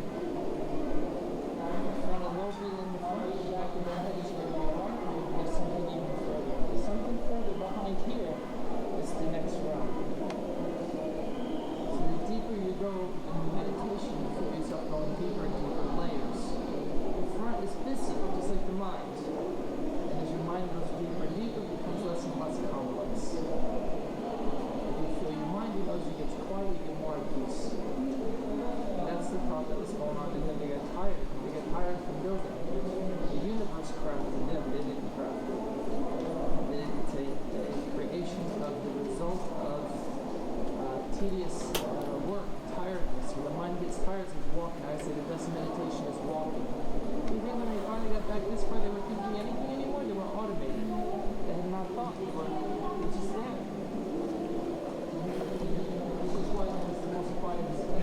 From the lobule in the front, the back of the head is where we are. There's something even further. There's something further behind here is the next realm. So the deeper you go in meditation, you feel yourself going deeper and deeper layers. The front is busy, just like the mind. And as your mind goes deeper and deeper, it becomes less and less complex. If you feel your mind, you know, as it gets quiet, you get more at peace. And that's the thought that was going on, and then they get tired. They get tired from building. The universe crafted them, they didn't craft it. It's a creation of the result of tedious work, tiredness. When the mind gets tired, it's like walking. I say the best meditation is walking. Do you think when they finally got back this far, they were thinking anything anymore? They were automated. They had not thought. They were just there. This is why it's the most quiet thing.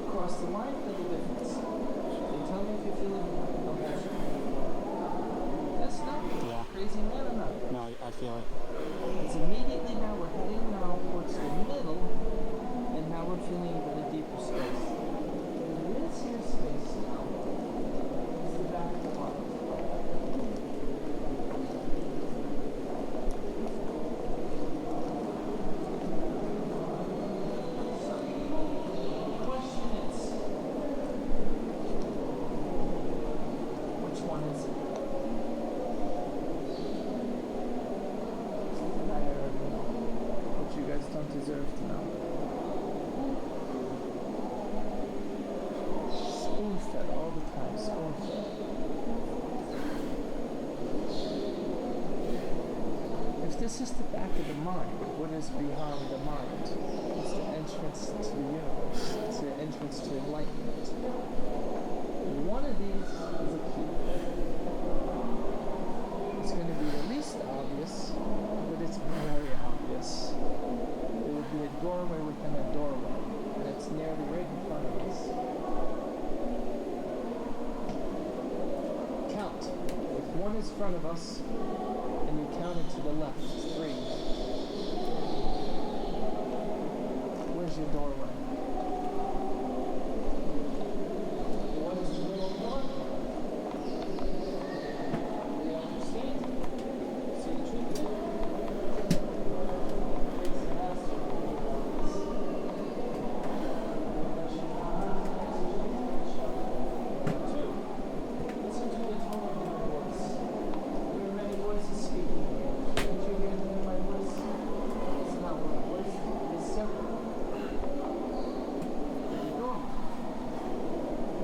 Across the line, feel the difference. They tell me if you're feeling emotion. That's not crazy man or not. No, I feel it. It's immediately now we're heading now towards the middle, and now we're feeling even a deeper space. This here space now is the back of the mind. Question is, which one is it? I already know, but you guys don't deserve to know. Spoon-fed all the time, spoon-fed. If this is the back of the mind, what is behind the mind? It's the entrance to the universe. It's the entrance to enlightenment. One of these is a key. It's going to be the least obvious, but it's very obvious. There would be a doorway within a doorway, and it's nearly right in front of us. Count. If one is in front of us, and you count it to the left, it's 3. Where's your doorway? What is the middle door? Do you understand? See the truth there? It's the master. Two, listen to the tone of my voice. There are many voices speaking. Did you hear my voice? It's not one voice, it's several. The door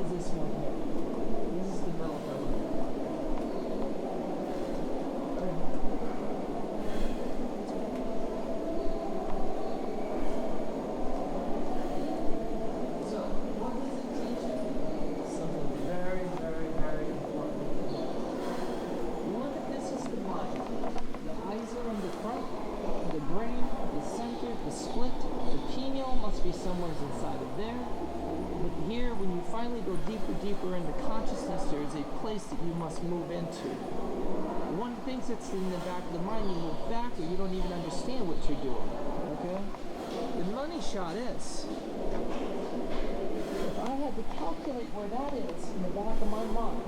is this one here. This is the middle door. So, what does it teach you? Something very, very, very important. Look at this as the mind. The eyes are in the front, the brain, the center, the split, the pineal must be somewhere inside of there. But here, when you finally go deeper, deeper into consciousness, there is a place that you must move into. One thinks it's in the back of the mind, you move back, or you don't even understand what you're doing. Okay? The money shot is, if I had to calculate where that is in the back of my mind,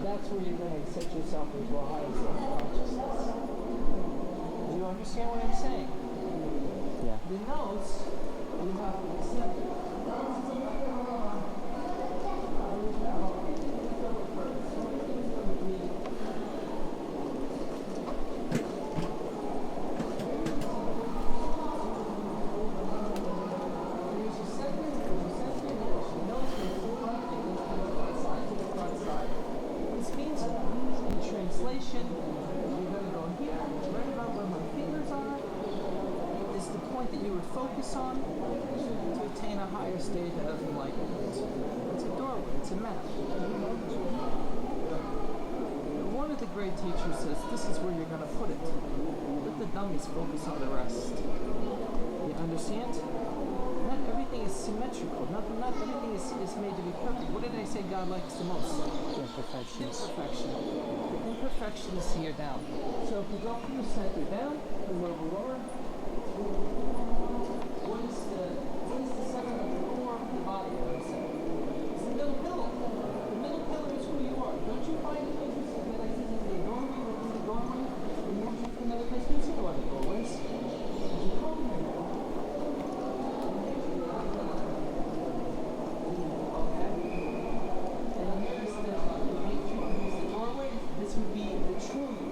that's where you're going to set yourself into a higher state of consciousness. Do you understand what I'm saying? Yeah. The nose, you have to accept it. This means, in translation, you're going to go here, right about where my fingers are, is the point point that you would focus on to attain a higher state of enlightenment. It's a doorway, it's a map. One of the great teachers says, this is where you're going to put it. Let the dummies focus on the rest. You understand? Not everything is symmetrical. Not everything is made to be perfect. What did I say God likes the most? Imperfections. Imperfection. The imperfection is here down. So if we go from the center down, a little lower, what is the center of the core of the body? It's the middle pillar. The middle pillar is who you are. Don't you find it interesting that I said the doorway within the doorway? And you move to another place. You see a lot of doorways. You come here now. Okay. And here's the doorway. This would be the true you.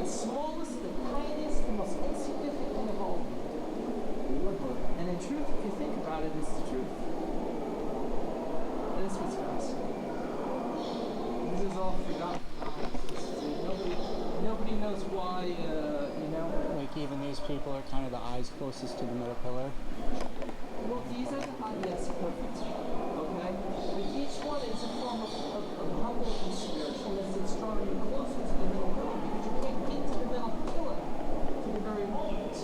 The smallest, the tiniest, the most insignificant of all. And in truth, if you think about it, it's the truth. That's what's fascinating. This is all forgotten. Nobody knows why, you know. Like even these people are kind of the eyes closest to the middle pillar. Well, these are the yes, perfect. Okay? But each one is a form of humble and spiritualness that's drawing you closer to the middle pillar because you can't get to the middle pillar to the very moment.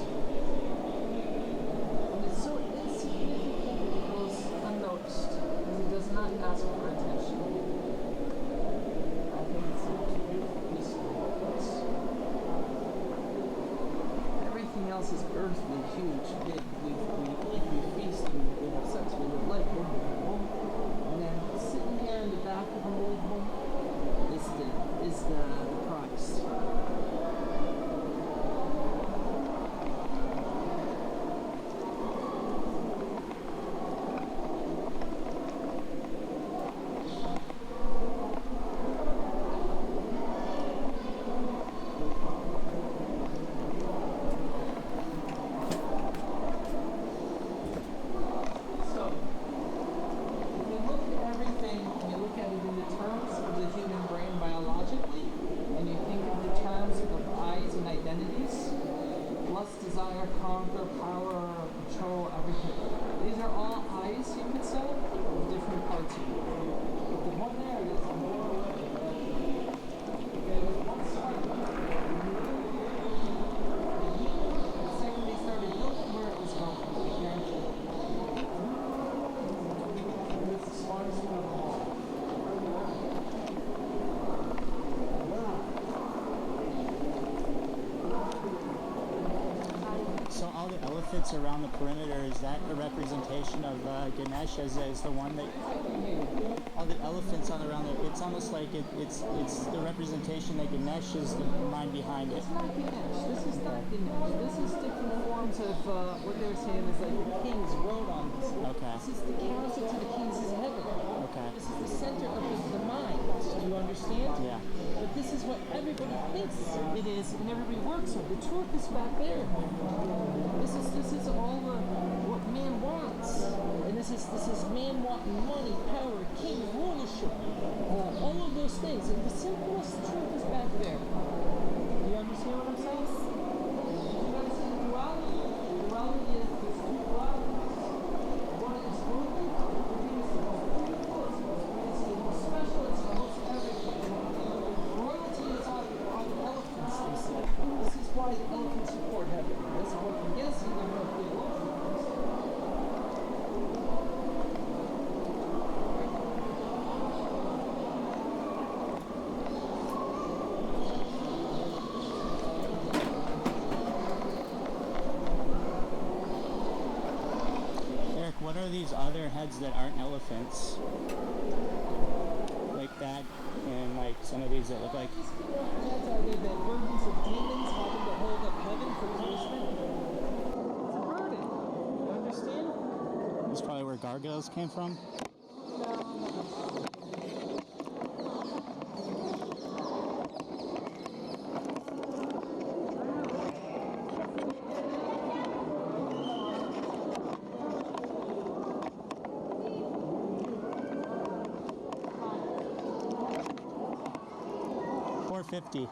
And it's so insignificant that it goes unnoticed because it does not ask for attention. I think it's a beautiful piece of place. Everything else is earthly, huge, big. We eat, we feast, we have sex, we live life, boom, boom, boom. And then sitting here in the back of the boom, boom, is the prize. So, if you look at everything, and you look at it in the terms of the human brain biologically, and you think of the terms of eyes and identities, lust, desire, conquer, power, control, everything. These are all eyes, you could say, of different parts of you. But the one there is more. Okay, with one side, the second they started looking where it was going. Okay? It's the smartest one of them all. So all the elephants around the perimeter, is that a representation of Ganesh as the one that all the elephants on around it? It's almost like it's the representation that Ganesh is the mind behind it. It's not Ganesh. This is not Ganesh. This is different forms of what they were saying is like the kings rode on this. Okay. This is the council to the kings is heaven. Okay. This is the center of the mind. Do you understand? Yeah. But this is what everybody thinks it is, and everybody works with. The truth is back there. This is all what man wants, and this is man wanting money, power, king, rulership, all of those things. And the simplest truth is back there. Do you understand what I'm saying? You understand the duality? The duality is there's two dualities. One is holy, which is the most beautiful, it's the most great, it's the most special, it's the most everything. Royalty is on elephants, they say. This is why the elephants support heaven. That's what I'm guessing they're going to be Eric, what are these other heads that aren't elephants? Like that, and like some of these that look like. These people heads are they the burdens of demons having to hold up heaven for punishment? It's a burden. You understand? This is probably where gargoyles came from. $4.50.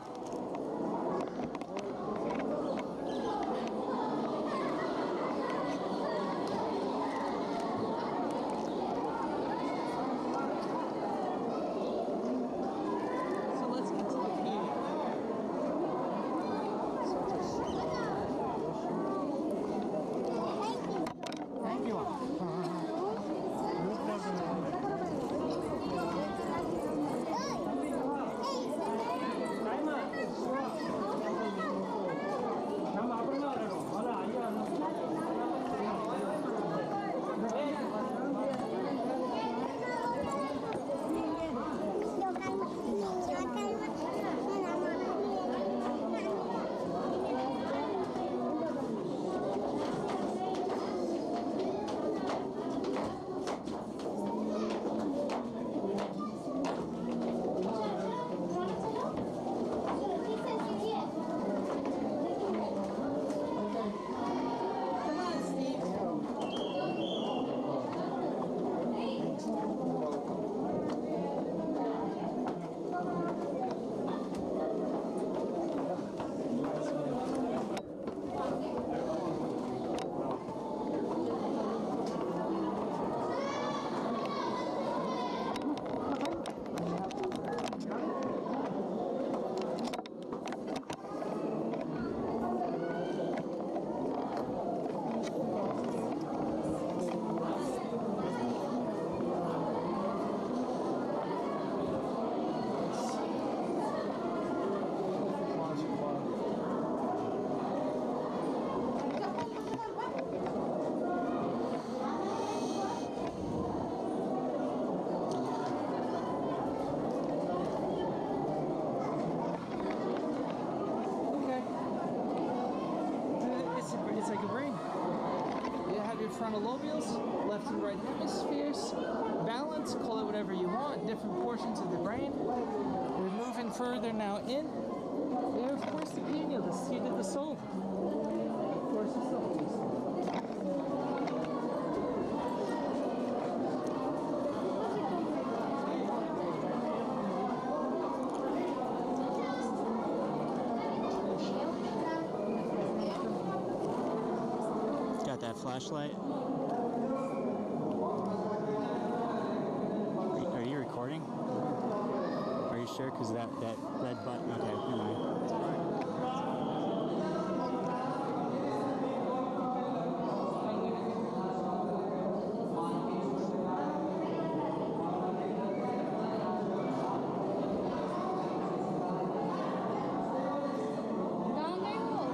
frontal lobules, left and right hemispheres, balance, call it whatever you want, different portions of the brain. We're moving further now in. There, of course, the pineal, the seat of the soul. Of course, it's the Holy Soul. Got that flashlight? Are you recording? Are you sure? Because that red button. Okay, never mind. कहाँ गए हो?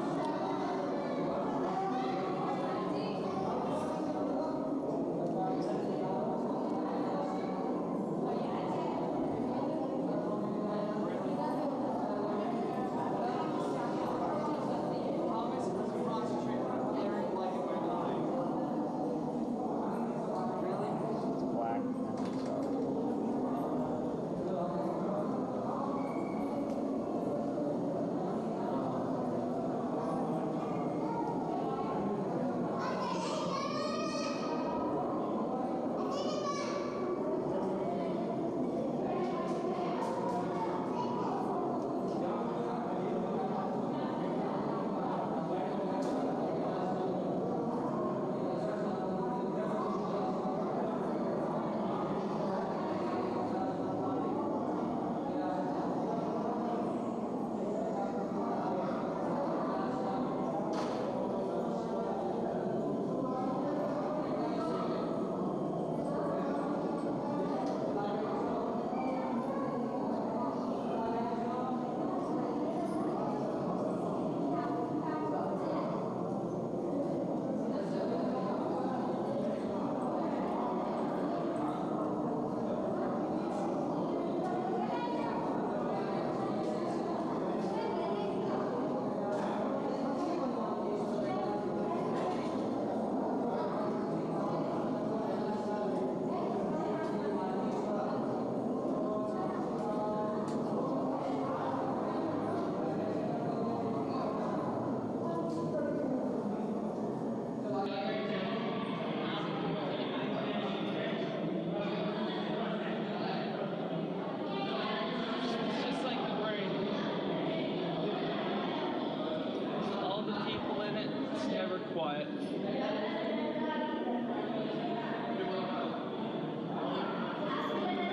quiet.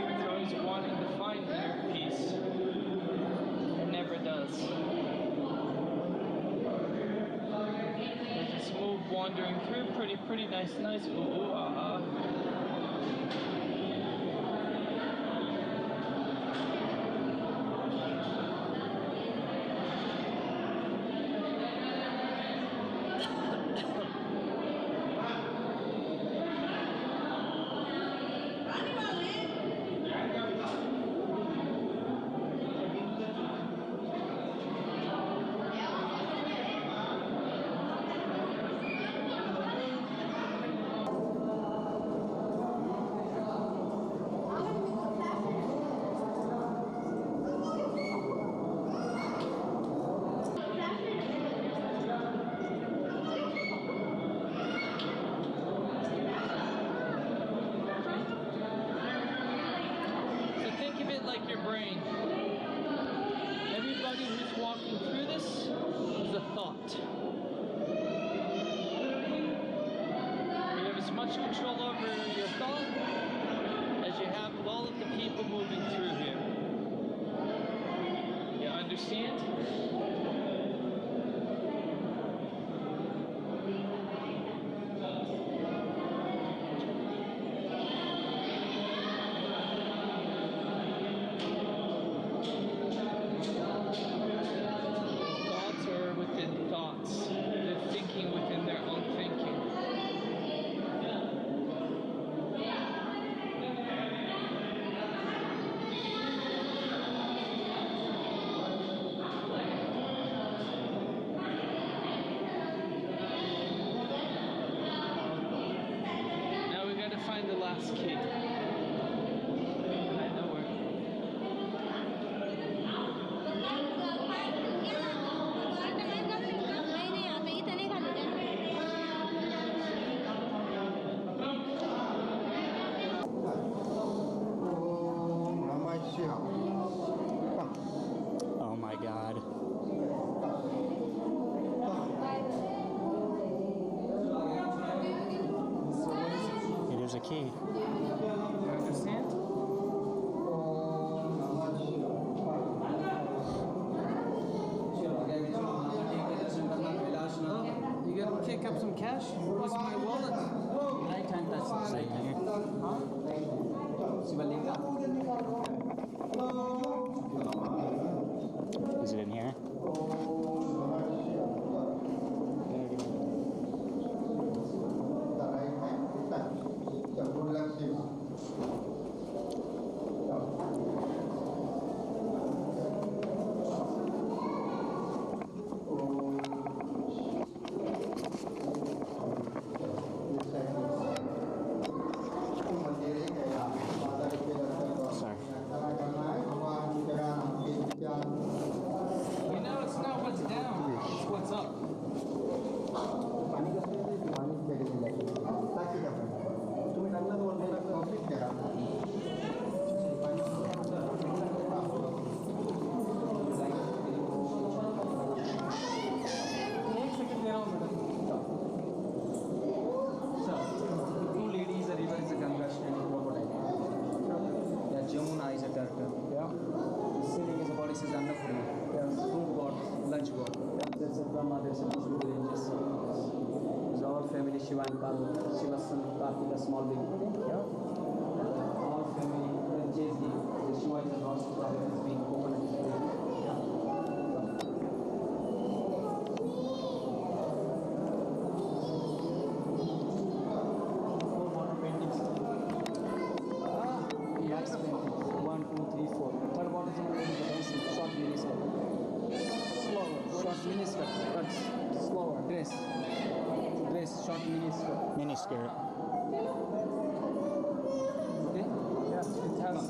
It's always wanting to find inner peace. It never does. It's smooth wandering through, pretty nice. Ooh, like your brain. Everybody who's walking through this is a thought. You have as much control over your thought as you have with all of the people moving through here. You understand? Within thoughts, they're thinking within their own thinking. last key. I know where. नहीं नहीं आता इथं नाही घालू द्या Oh my god. It is a key. You understand? You gonna kick up some cash? Where's my wallet? Right hand touch. Right hand. Is it in here? Sorry. You know, it's not what's down, it's what's up. Two ladies, a river is a Ganga standing crocodile. Yeah, Jamuna is a turtle. Yeah. The ceiling is a body says Annapurna. Yeah. Food god, lunch god. Yeah. There's a Brahma, there's a Vishnu ranges. It's all family Shiva and Parvati. Shiva's son Kartika, small big. Yeah. All family, the Jay-Z, the Shiva is lost, Parvati is being coconut is being. Yeah. Yes, 1, 2, 3, 4. Third one is a dancing, short miniskirt. Slower, short miniskirt. Cuts, slower. Dress, short miniskirt. Miniskirt. Okay? Yes, it has.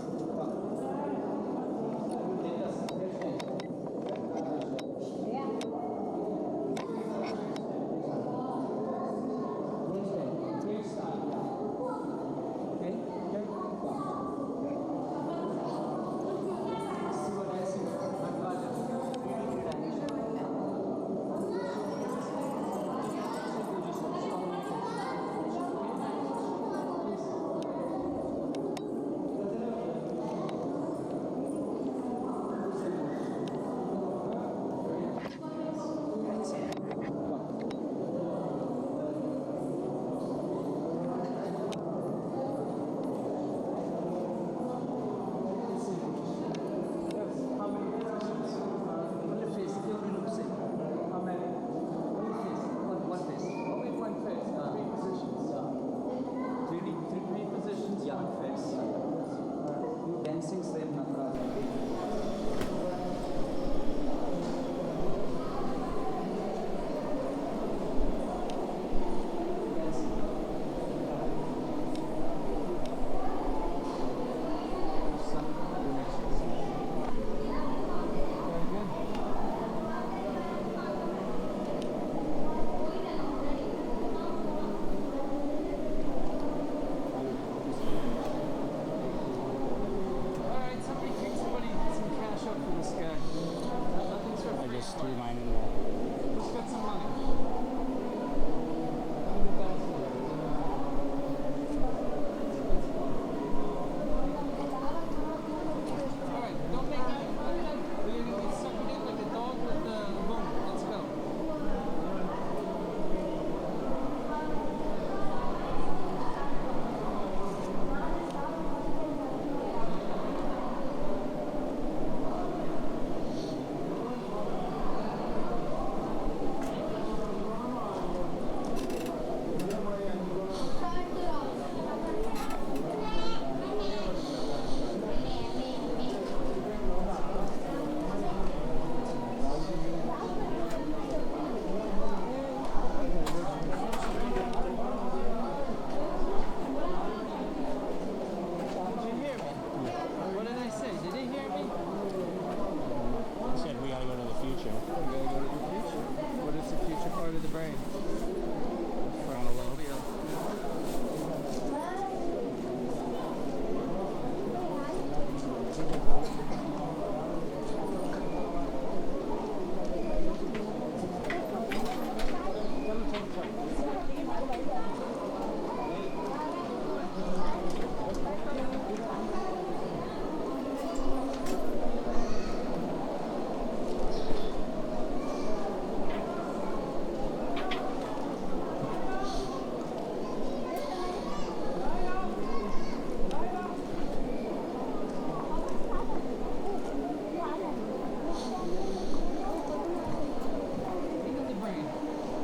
Think of the brain.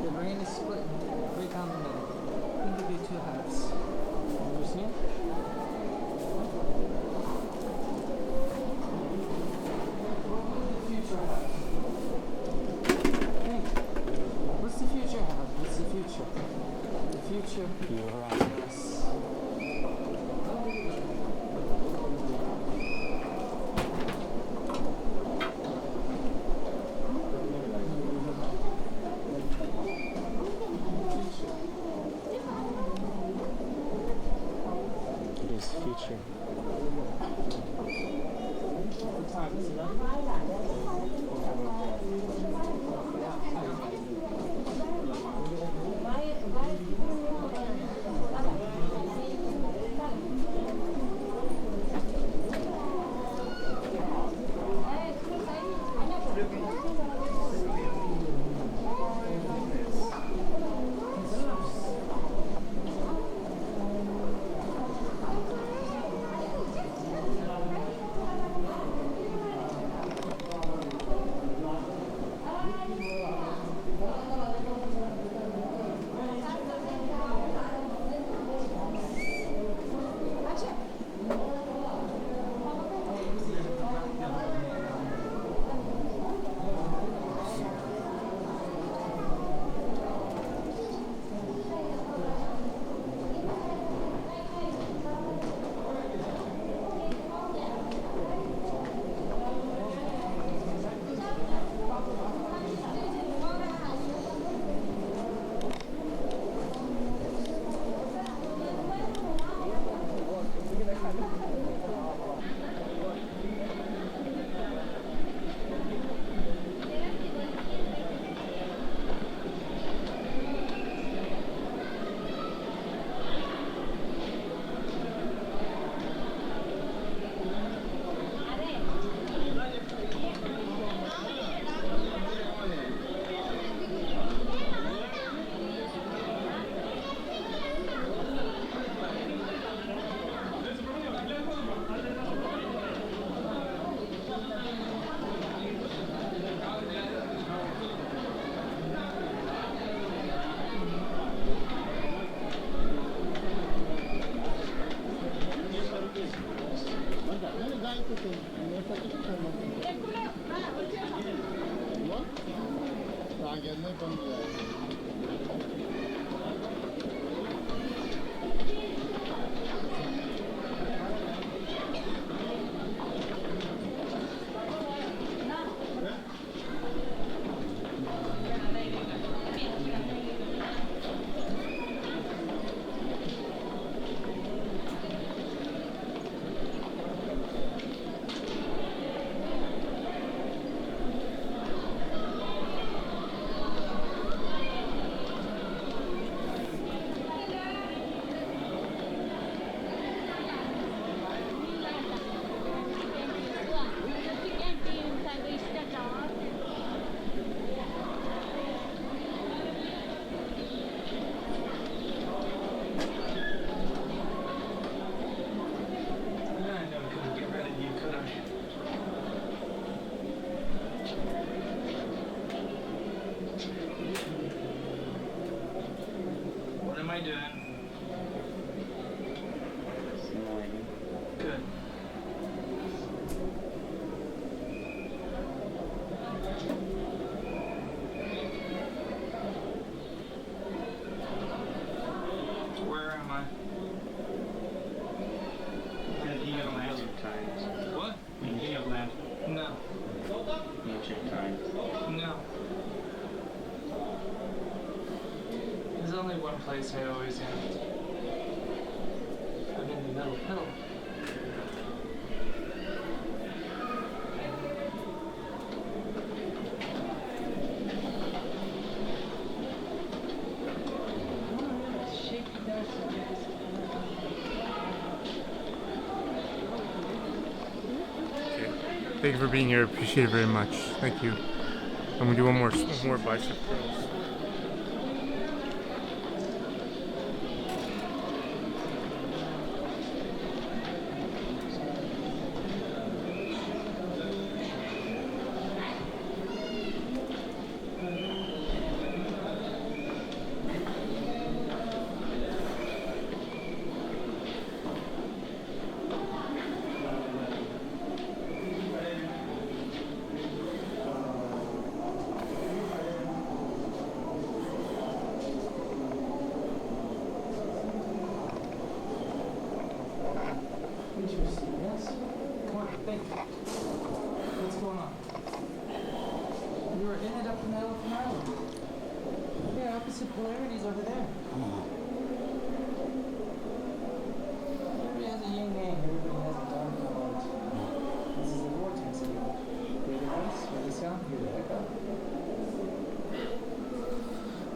The brain is split three continents. Think of your two halves. Understand? The future have? Hey, what's the future have? What's the future? The future. You're right. Yes. It is future. What time is it? What am I doing? Good. Where am I? You gotta land. What? You gotta land. No. You check time. No. There's only one place I always am. I'm in the middle hill. Thank you for being here. Appreciate it very much. Thank you. I'm gonna do one more bicep curls. Interesting, yes? Come on, think. What's going on? You were in it up in Elephant Island. Yeah, opposite polarities over there. Everybody has a yin yang, everybody has a dark and light. This is a vortex field. Hear the voice, hear the sound, hear the echo.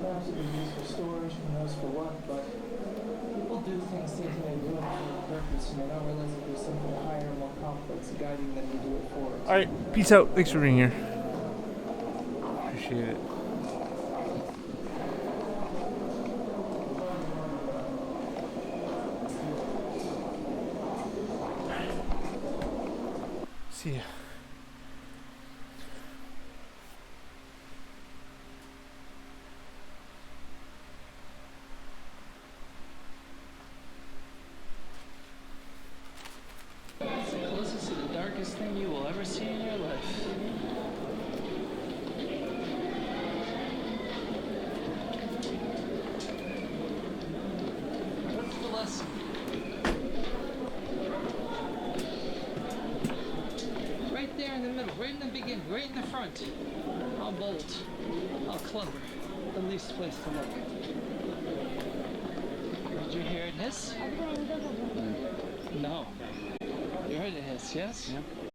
Perhaps it was used for storage, who knows for what, but people do things thinking they do it for a purpose, and they don't realize that there's something higher and more complex guiding them to do it for. Alright, peace out. Thanks for being here. Appreciate it. See ya. It's the closest to the darkest thing you will ever see in your life. What's the lesson? Right there in the middle, right in the beginning, right in the front. How bold, how clever, the least place to look. Did you hear it hiss? No. You heard it hiss, yes? Yep.